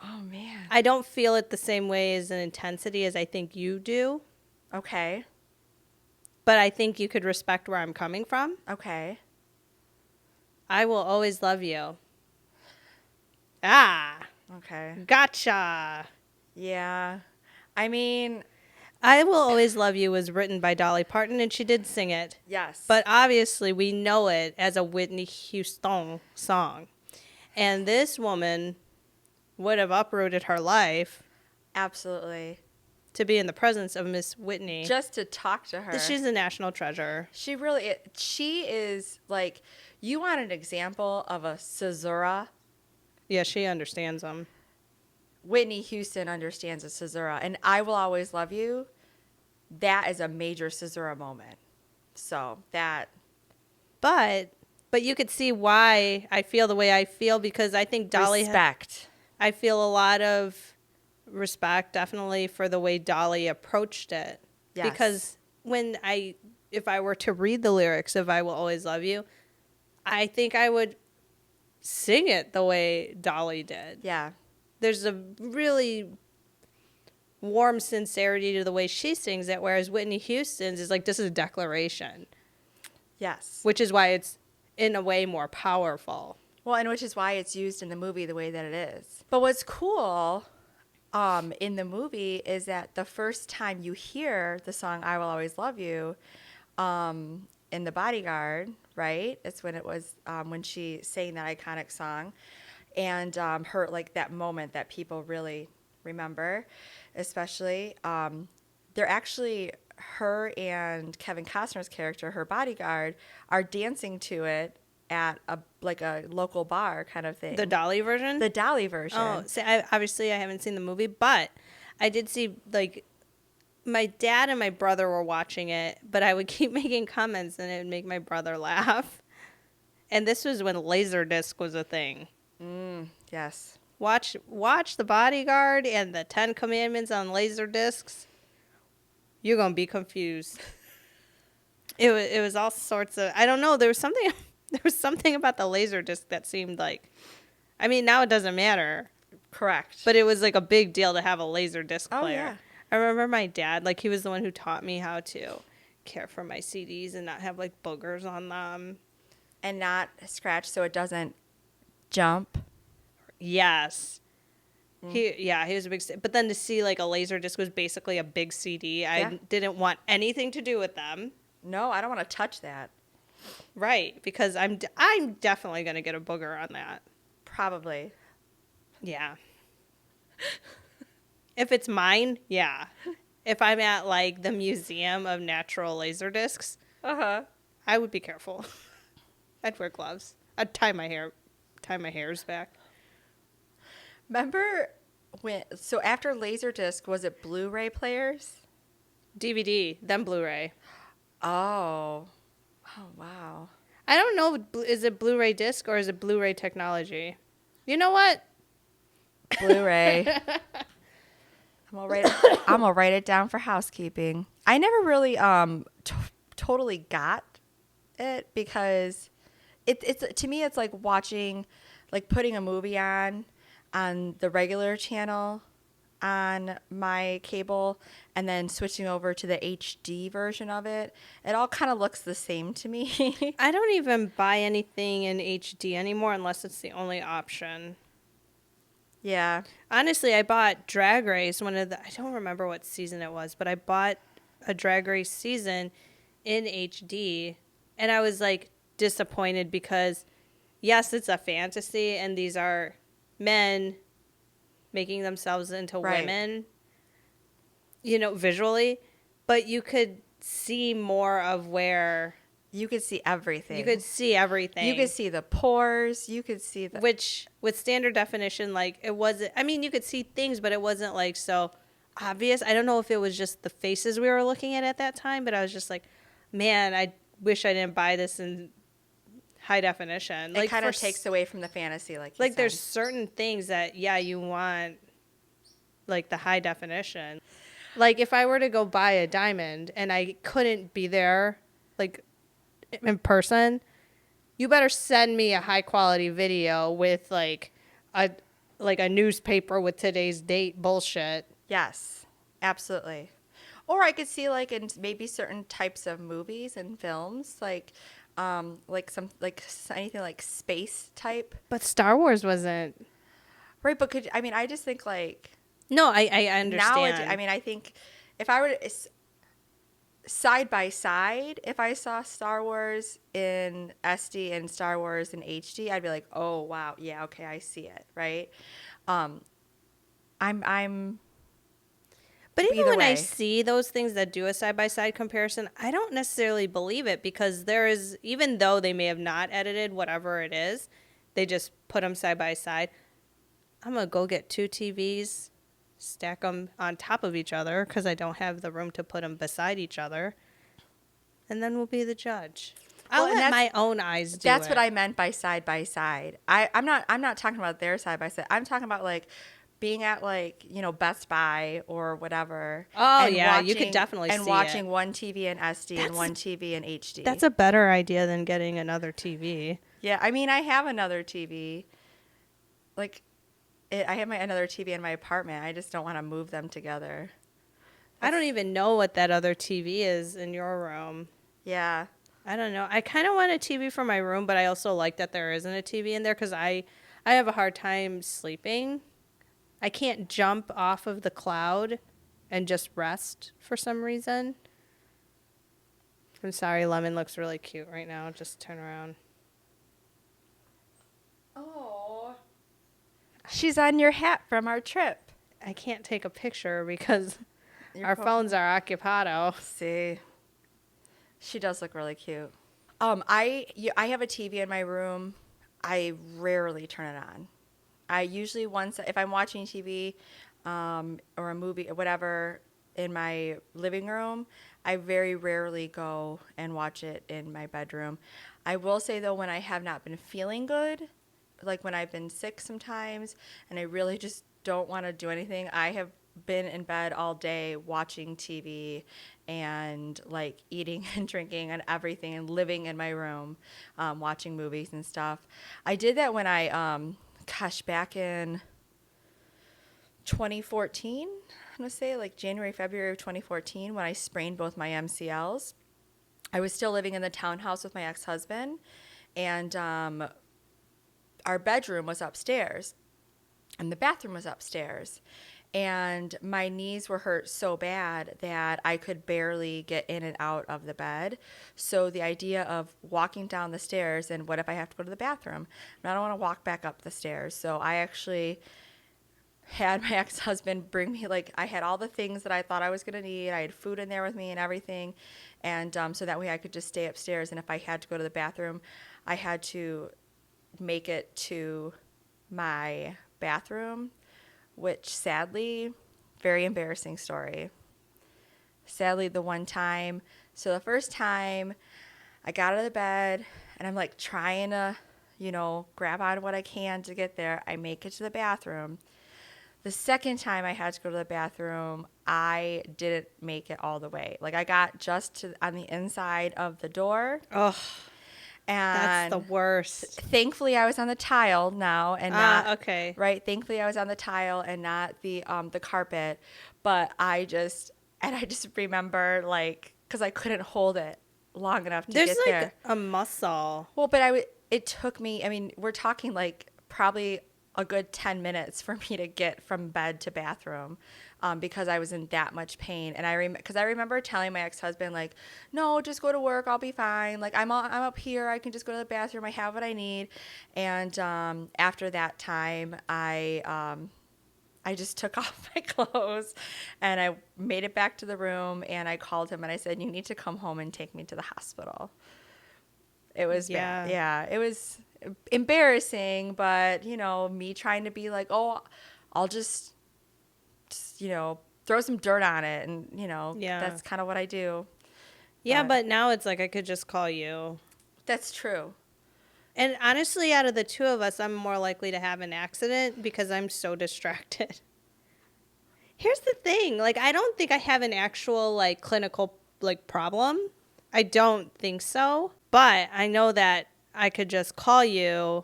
S1: Oh, man.
S2: I don't feel it the same way as an intensity as I think you do.
S1: Okay.
S2: But I think you could respect where I'm coming from.
S1: Okay.
S2: I Will Always Love You. Ah,
S1: Okay.
S2: gotcha.
S1: Yeah. I mean,
S2: I Will Always Love You was written by Dolly Parton, and she did sing it.
S1: yes.
S2: But obviously, we know it as a Whitney Houston song. And this woman would have uprooted her life
S1: Absolutely.
S2: to be in the presence of Miss Whitney.
S1: Just to talk to her.
S2: She's a national treasure.
S1: She is like, you want an example of a caesura?
S2: Yeah, she understands them.
S1: Whitney Houston understands a caesura, and I Will Always Love You. That is a major caesura moment. So that,
S2: But you could see why I feel the way I feel, because I think Dolly
S1: respect.
S2: I feel a lot of respect, definitely, for the way Dolly approached it.
S1: Yes.
S2: Because if I were to read the lyrics of I Will Always Love You, I think I would sing it the way Dolly did.
S1: Yeah.
S2: There's a really warm sincerity to the way she sings it, whereas Whitney Houston's is like, this is a declaration,
S1: Yes.
S2: which is why it's, in a way, more powerful.
S1: Well, and which is why it's used in the movie the way that it is. But what's cool in the movie is that the first time you hear the song "I Will Always Love You" in The Bodyguard, right? It's when it was when she sang that iconic song, and her like that moment that people really remember, especially. They're actually her and Kevin Costner's character, her bodyguard, are dancing to it at a local bar kind of thing.
S2: The Dolly version?
S1: The Dolly version.
S2: Oh, see, obviously I haven't seen the movie, but I did see, like, my dad and my brother were watching it, but I would keep making comments and it would make my brother laugh. And this was when Laserdisc was a thing.
S1: Yes.
S2: Watch The Bodyguard and the 10 Commandments on Laserdiscs. You're going to be confused. It was all sorts of, I don't know, there was something about the Laserdisc that seemed like, I mean, now it doesn't matter,
S1: Correct.
S2: but it was like a big deal to have a Laserdisc
S1: Oh,
S2: player.
S1: yeah.
S2: I remember my dad, like, he was the one who taught me how to care for my CDs and not have, like, boogers on them.
S1: And not scratch so it doesn't jump.
S2: Yes. He was a big, but then to see, like, a Laserdisc was basically a big CD.
S1: Yeah.
S2: I didn't want anything to do with them.
S1: No, I don't want to touch that.
S2: Right, because I'm definitely going to get a booger on that.
S1: Probably.
S2: Yeah. If it's mine, yeah. If I'm at, like, the Museum of Natural Laserdiscs, I would be careful. I'd wear gloves. I'd tie my hairs back.
S1: Remember so after Laserdisc, was it Blu-ray players?
S2: DVD, then Blu-ray.
S1: Oh. Oh, wow.
S2: I don't know, is it Blu-ray disc or is it Blu-ray technology? You know what?
S1: Blu-ray. I'm gonna write it down for housekeeping. I never really totally got it because it's to me it's like watching, like putting a movie on the regular channel on my cable and then switching over to the HD version of it. It all kind of looks the same to me.
S2: I don't even buy anything in HD anymore unless it's the only option.
S1: Yeah.
S2: Honestly, I bought Drag Race, I don't remember what season it was, but I bought a Drag Race season in HD, and I was, like, disappointed because, yes, it's a fantasy, and these are men making themselves into women, you know, visually, but you could see more of where...
S1: You could see everything.
S2: You could see everything.
S1: You could see the pores. You could see the...
S2: Which, with standard definition, like, it wasn't... I mean, you could see things, but it wasn't, like, so obvious. I don't know if it was just the faces we were looking at that time, but I was just like, man, I wish I didn't buy this in high definition.
S1: It kind of takes away from the fantasy, like you said.
S2: There's certain things that, yeah, you want, like, the high definition. Like, if I were to go buy a diamond and I couldn't be there, like... in person, you better send me a high quality video with like a newspaper with today's date bullshit.
S1: Yes, absolutely. Or I could see like in maybe certain types of movies and films, like anything like space type.
S2: But Star Wars wasn't.
S1: Right, but I just think like.
S2: No, I understand.
S1: I think if I were to side by side, if I saw Star Wars in SD and Star Wars in HD, I'd be like, oh wow, yeah, okay, I see it, right? I'm
S2: But even when I
S1: way.
S2: see those things that do a side by side comparison, I don't necessarily believe it because there is, even though they may have not edited whatever it is, they just put them side by side. I'm gonna go get 2 TVs, stack them on top of each other because I don't have the room to put them beside each other. and then we'll be the judge.
S1: Well,
S2: I'll
S1: and
S2: let
S1: that's-
S2: my own eyes do
S1: That's
S2: it.
S1: what I meant by side by side. I'm not talking about their side by side. I'm talking about like being at like, Best Buy or whatever.
S2: Oh,
S1: and
S2: yeah, you could definitely
S1: and
S2: see
S1: watching
S2: it.
S1: one TV in SD and
S2: That's-
S1: one TV in HD.
S2: That's a better idea than getting another TV.
S1: Yeah, I mean, I have another TV. Like I have another TV in my apartment. I just don't want to move them together.
S2: I don't even know what that other TV is in your room.
S1: Yeah.
S2: I don't know. I kind of want a TV for my room, but I also like that there isn't a TV in there because I have a hard time sleeping. I can't jump off of the cloud and just rest for some reason. I'm sorry, Lemon looks really cute right now. Just turn around.
S1: Oh. She's on your hat from our trip.
S2: I can't take a picture because
S1: Your
S2: our
S1: phone-
S2: phones are occupado.
S1: See, she does look really cute. I have a TV in my room. I rarely turn it on. I usually if I'm watching TV, or a movie or whatever in my living room, I very rarely go and watch it in my bedroom. I will say though, when I have not been feeling good, like when I've been sick sometimes, and I really just don't want to do anything, I have been in bed all day watching TV and like eating and drinking and everything and living in my room, watching movies and stuff. I did that when back in 2014, I'm going to say like January, February of 2014, when I sprained both my MCLs. I was still living in the townhouse with my ex-husband, and our bedroom was upstairs and the bathroom was upstairs. And my knees were hurt so bad that I could barely get in and out of the bed. So the idea of walking down the stairs, and what if I have to go to the bathroom? And I don't want to walk back up the stairs. So I actually had my ex-husband bring me, like, I had all the things that I thought I was going to need. I had food in there with me and everything. And so that way I could just stay upstairs. And if I had to go to the bathroom, I had to make it to my bathroom, which sadly, very embarrassing story. Sadly, the one time, so the first time I got out of the bed and I'm like trying to, grab on what I can to get there. I make it to the bathroom. The second time I had to go to the bathroom, I didn't make it all the way. Like I got just on the inside of the door.
S2: Oh,
S1: And
S2: that's the worst.
S1: thankfully I was on the tile now and not
S2: Okay.
S1: right. Thankfully I was on the tile and not the carpet. But I just remember, like, because I couldn't hold it long enough to
S2: There's
S1: get
S2: like
S1: there.
S2: a muscle.
S1: Well, but it took me, I mean, we're talking like probably a good 10 minutes for me to get from bed to bathroom, because I was in that much pain. And because I remember telling my ex-husband, like, no, just go to work. I'll be fine. Like, I'm up here. I can just go to the bathroom. I have what I need. And after that time, I just took off my clothes and I made it back to the room, and I called him and I said, you need to come home and take me to the hospital. It was bad. Yeah, it was embarrassing, but me trying to be like, oh, I'll just throw some dirt on it, and
S2: Yeah.
S1: that's kind of what I do.
S2: Yeah, but now it's like I could just call you.
S1: That's true.
S2: And honestly, out of the two of us, I'm more likely to have an accident because I'm so distracted. Here's the thing. Like, I don't think I have an actual, like, clinical, like, problem. I don't think so. But I know that I could just call you.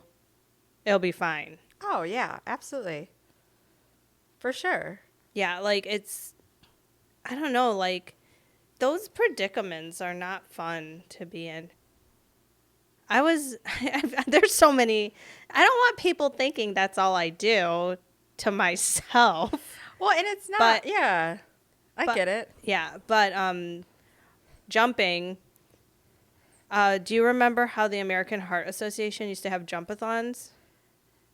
S2: It'll be fine.
S1: Oh yeah, absolutely, for sure.
S2: Yeah, like, I don't know, like, those predicaments are not fun to be in. There's so many. I don't want people thinking that's all I do to myself.
S1: Well, and it's not.
S2: But-
S1: yeah, I
S2: but-
S1: get it.
S2: Yeah, but jumping. Do you remember how the American Heart Association used to have jump-a-thons?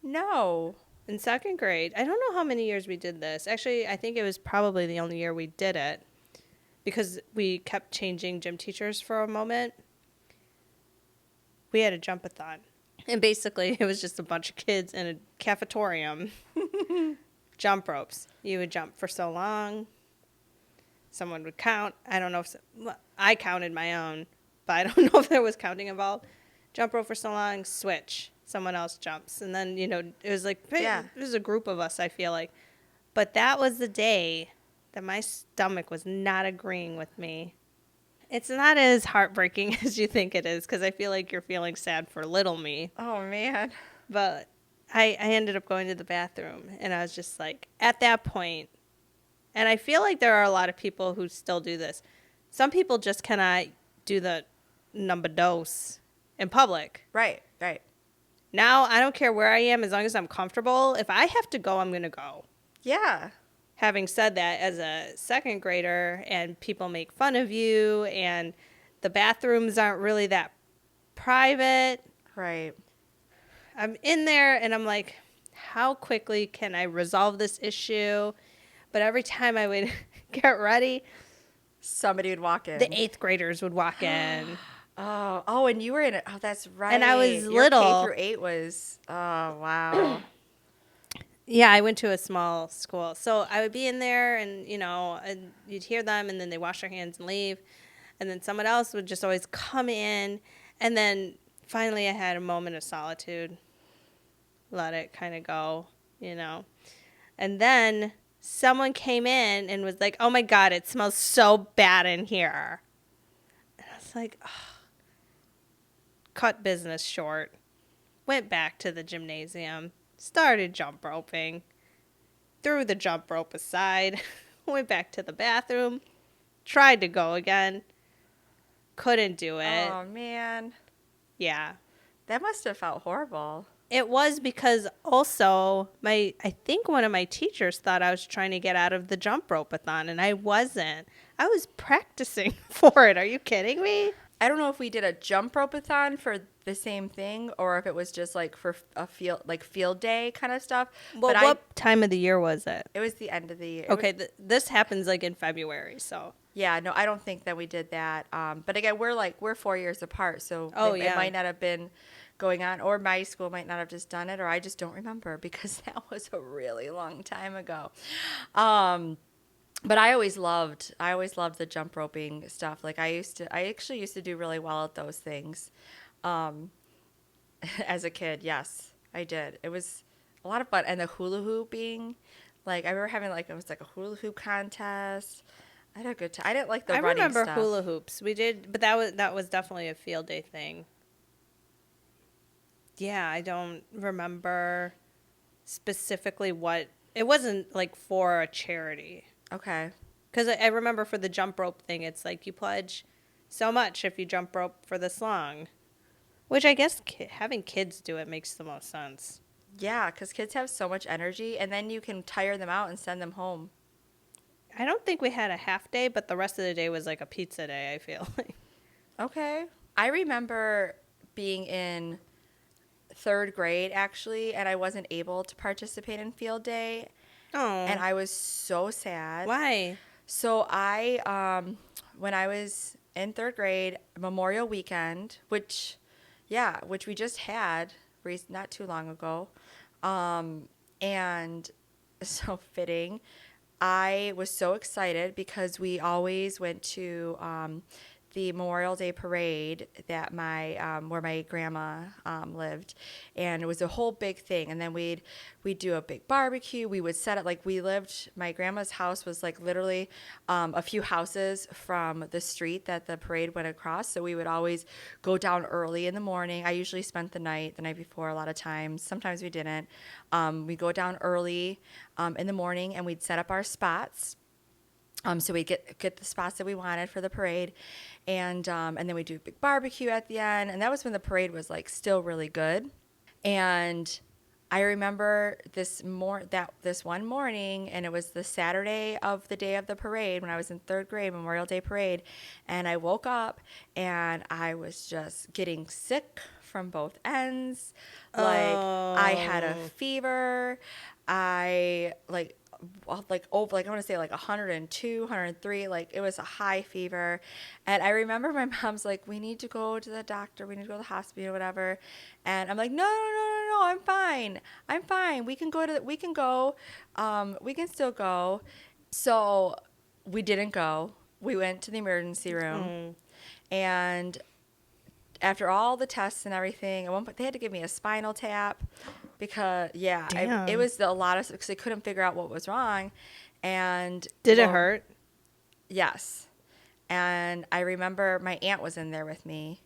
S1: No.
S2: In second grade. I don't know how many years we did this. Actually, I think it was probably the only year we did it because we kept changing gym teachers for a moment. We had a jump-a-thon. And basically, it was just a bunch of kids in a cafetorium. Jump ropes. You would jump for so long. Someone would count. I don't know if I counted my own. but I don't know if there was counting involved. Jump rope for so long, switch. Someone else jumps. And then, you know, it was like,
S1: Yeah.
S2: it was a group of us, I feel like. But that was the day that my stomach was not agreeing with me. It's not as heartbreaking as you think it is because I feel like you're feeling sad for little me.
S1: Oh man.
S2: But I ended up going to the bathroom and I was just like, at that point, and I feel like there are a lot of people who still do this. Some people just cannot do the number dose in public.
S1: Right. Right.
S2: Now, I don't care where I am as long as I'm comfortable. If I have to go, I'm going to go.
S1: Yeah.
S2: Having said that, as a second grader and people make fun of you and the bathrooms aren't really that private,
S1: Right.
S2: I'm in there and I'm like, how quickly can I resolve this issue? But every time I would get ready,
S1: Somebody would walk in.
S2: the eighth graders would walk in.
S1: Oh, and you were in it. Oh, that's right.
S2: And I was
S1: Your
S2: little.
S1: K through 8 was. Oh, wow.
S2: Yeah, I went to a small school. So I would be in there and, you know, and you'd hear them and then they wash their hands and leave. And then someone else would just always come in. And then finally I had a moment of solitude. Let it kind of go, you know. And then someone came in and was like, oh my God, it smells so bad in here. And I was like, oh. Cut business short. Went back to the gymnasium. Started jump roping. Threw the jump rope aside. Went back to the bathroom. Tried to go again. Couldn't do it.
S1: Oh, man.
S2: Yeah.
S1: That must have felt horrible.
S2: It was because also I think one of my teachers thought I was trying to get out of the jump rope-a-thon, and I wasn't. I was practicing for it. Are you kidding me?
S1: I don't know if we did a jump rope-a-thon for the same thing or if it was just like for a field day kind of stuff.
S2: Well,
S1: but
S2: what time of the year was it?
S1: it was the end of the year.
S2: Okay, this happens like in February, so.
S1: Yeah, no, I don't think that we did that. But again, we're 4 years apart, so it might not have been going on, or my school might not have just done it, or I just don't remember because that was a really long time ago. But I always loved the jump roping stuff. Like I actually used to do really well at those things. As a kid, yes, I did. It was a lot of fun. And the hula hooping, like I remember having it was like a hula hoop contest. I had a good time. I didn't like the running
S2: I remember
S1: stuff.
S2: hula hoops. We did, but that was definitely a field day thing. Yeah, I don't remember specifically what. It wasn't like for a charity.
S1: Okay.
S2: Because I remember for the jump rope thing, it's like you pledge so much if you jump rope for this long. Which I guess having kids do it makes the most sense.
S1: Yeah, because kids have so much energy, and then you can tire them out and send them home.
S2: I don't think we had a half day, but the rest of the day was like a pizza day, I feel like.
S1: Okay. I remember being in third grade, actually, and I wasn't able to participate in field day,
S2: Oh.
S1: and I was so sad.
S2: Why?
S1: So when I was in third grade, Memorial Weekend, which we just had not too long ago, and so fitting. I was so excited because we always went to the Memorial Day parade that where my grandma lived, and it was a whole big thing. And then we'd do a big barbecue. We would set up my grandma's house was like literally a few houses from the street that the parade went across. So we would always go down early in the morning. I usually spent the night before a lot of times. Sometimes we didn't. We'd go down early in the morning and we'd set up our spots. So we get the spots that we wanted for the parade, and then we do a big barbecue at the end, and that was when the parade was like still really good. And I remember this one morning, and it was the Saturday of the day of the parade when I was in third grade, Memorial Day parade, and I woke up and I was just getting sick from both ends. Like I had a fever. I I want to say 102, 103, like it was a high fever. And I remember my mom's like, we need to go to the doctor, we need to go to the hospital, whatever. And I'm like, no, I'm fine. We can still go. So we didn't go. We went to the emergency room and after all the tests and everything, at one point they had to give me a spinal tap because it
S2: Damn.
S1: was a lot of because they couldn't figure out what was wrong, and
S2: Did it
S1: well,
S2: hurt?
S1: yes, and I remember my aunt was in there with me,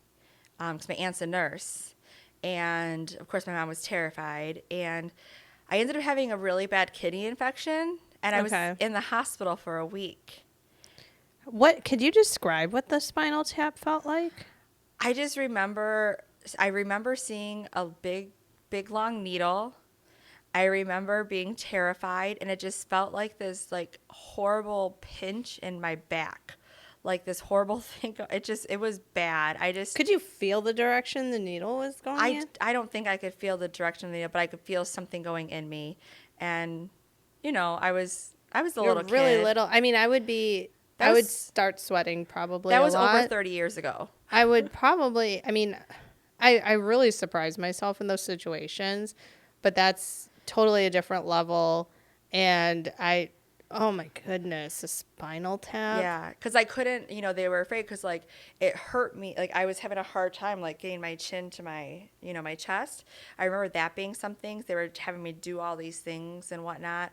S1: because my aunt's a nurse, and of course my mom was terrified, and I ended up having a really bad kidney infection, and I was
S2: Okay.
S1: in the hospital for a week.
S2: What could you describe what the spinal tap felt like?
S1: I just remember, I remember seeing a big long needle. I remember being terrified, and it just felt like this like horrible pinch in my back, like this horrible thing. It was bad.
S2: Could you feel the direction the needle was going in?
S1: I don't think I could feel the direction of the needle, but I could feel something going in me, and I was a
S2: You're
S1: little
S2: really
S1: kid.
S2: little. I mean, I
S1: That
S2: would
S1: was
S2: start sweating probably
S1: that
S2: a
S1: was
S2: lot.
S1: over 30 years ago.
S2: I would probably, I mean, I really surprise myself in those situations, but that's totally a different level. And oh my goodness, a spinal tap.
S1: Yeah, because I couldn't, they were afraid because like it hurt me. Like I was having a hard time like getting my chin to my chest. I remember that being some things. They were having me do all these things and whatnot.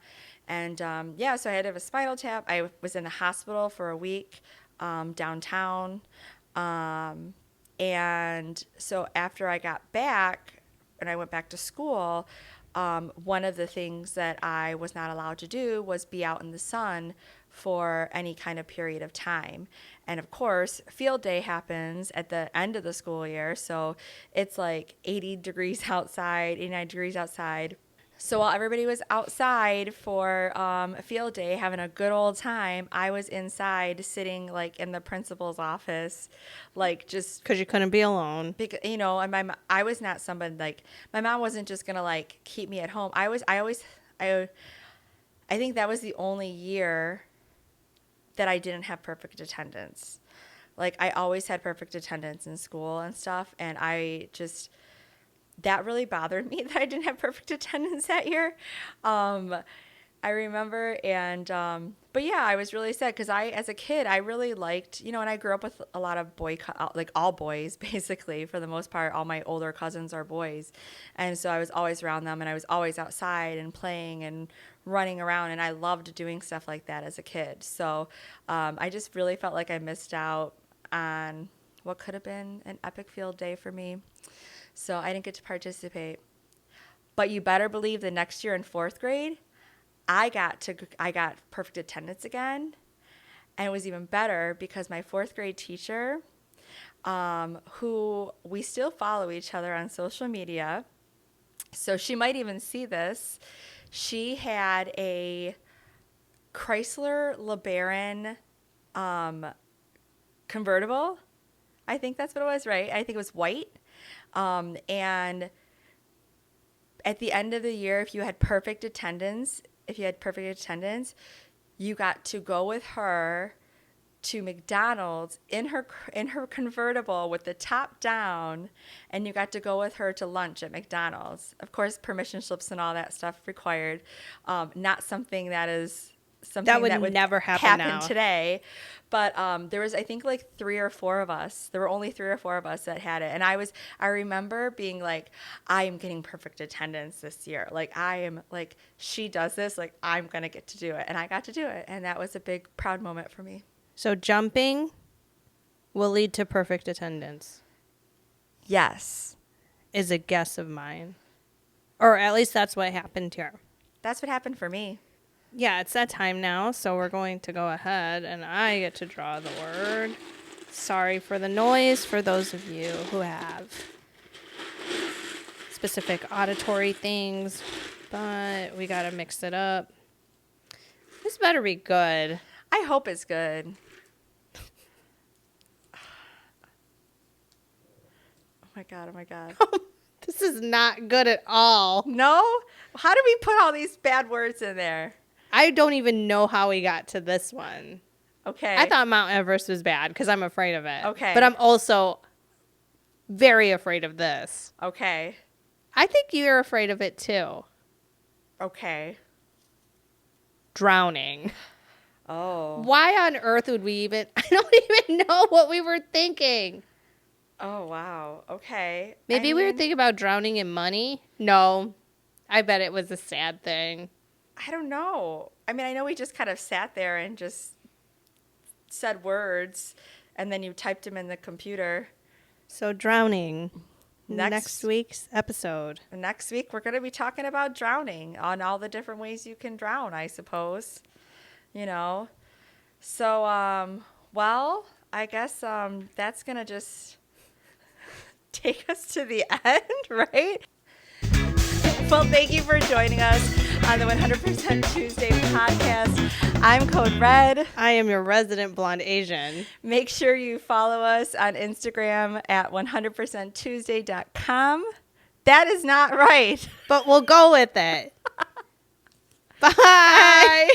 S1: And yeah, so I had to have a spinal tap. I was in the hospital for a week downtown. And so after I got back and I went back to school, one of the things that I was not allowed to do was be out in the sun for any kind of period of time. And of course, field day happens at the end of the school year. So it's like 80 degrees outside, 89 degrees outside. So while everybody was outside for a field day, having a good old time, I was inside sitting like in the principal's office, like just
S2: Because you couldn't be alone.
S1: because and I was not somebody like my mom wasn't just gonna like keep me at home. I think that was the only year that I didn't have perfect attendance. Like I always had perfect attendance in school and stuff, and that really bothered me that I didn't have perfect attendance that year. I remember, and but yeah, I was really sad because as a kid, I really liked, and I grew up with a lot of like all boys, basically, for the most part. All my older cousins are boys, and so I was always around them, and I was always outside and playing and running around, and I loved doing stuff like that as a kid. So I just really felt like I missed out on what could have been an epic field day for me. So I didn't get to participate. But you better believe the next year in fourth grade, I got perfect attendance again, and it was even better because my fourth grade teacher, who we still follow each other on social media, so she might even see this. She had a Chrysler LeBaron convertible. I think that's what it was, right? I think it was white. And at the end of the year, if you had perfect attendance, you got to go with her to McDonald's in her convertible with the top down, and you got to go with her to lunch at McDonald's. Of course, permission slips and all that stuff required. Not something that would
S2: never happen now.
S1: today. But there was, I think, like 3 or 4 of us. There were only 3 or 4 of us that had it. And I remember being like, I am getting perfect attendance this year. Like, I am, like, she does this, like, I'm going to get to do it. And I got to do it. And that was a big, proud moment for me.
S2: So jumping will lead to perfect attendance,
S1: Yes.
S2: is a guess of mine. Or at least that's what happened here.
S1: That's what happened for me.
S2: Yeah, it's that time now, so we're going to go ahead and I get to draw the word. Sorry for the noise for those of you who have specific auditory things, but we got to mix it up. This better be good.
S1: I hope it's good. Oh my God.
S2: This is not good at all.
S1: No? How do we put all these bad words in there?
S2: I don't even know how we got to this one.
S1: Okay.
S2: I thought Mount Everest was bad because I'm afraid of it.
S1: Okay.
S2: But I'm also very afraid of this.
S1: Okay.
S2: I think you're afraid of it too.
S1: Okay.
S2: Drowning.
S1: Oh.
S2: Why on earth would we even... I don't even know what we were thinking.
S1: Oh, wow. Okay.
S2: Maybe
S1: I
S2: we were
S1: mean,
S2: thinking about drowning in money. No, I bet it was a sad thing.
S1: I don't know. I mean, I know we just kind of sat there and just said words, and then you typed them in the computer.
S2: So drowning.
S1: Next
S2: Next week's episode.
S1: Next week, we're going to be talking about drowning, on all the different ways you can drown, I suppose. You know. So, well, I guess that's going to just take us to the end, right? Well, thank you for joining us on the 100% Tuesday podcast. I'm Code Red.
S2: I am your resident blonde Asian.
S1: Make sure you follow us on Instagram at 100%Tuesday.com. That is not right.
S2: But we'll go with it. Bye.
S1: Bye.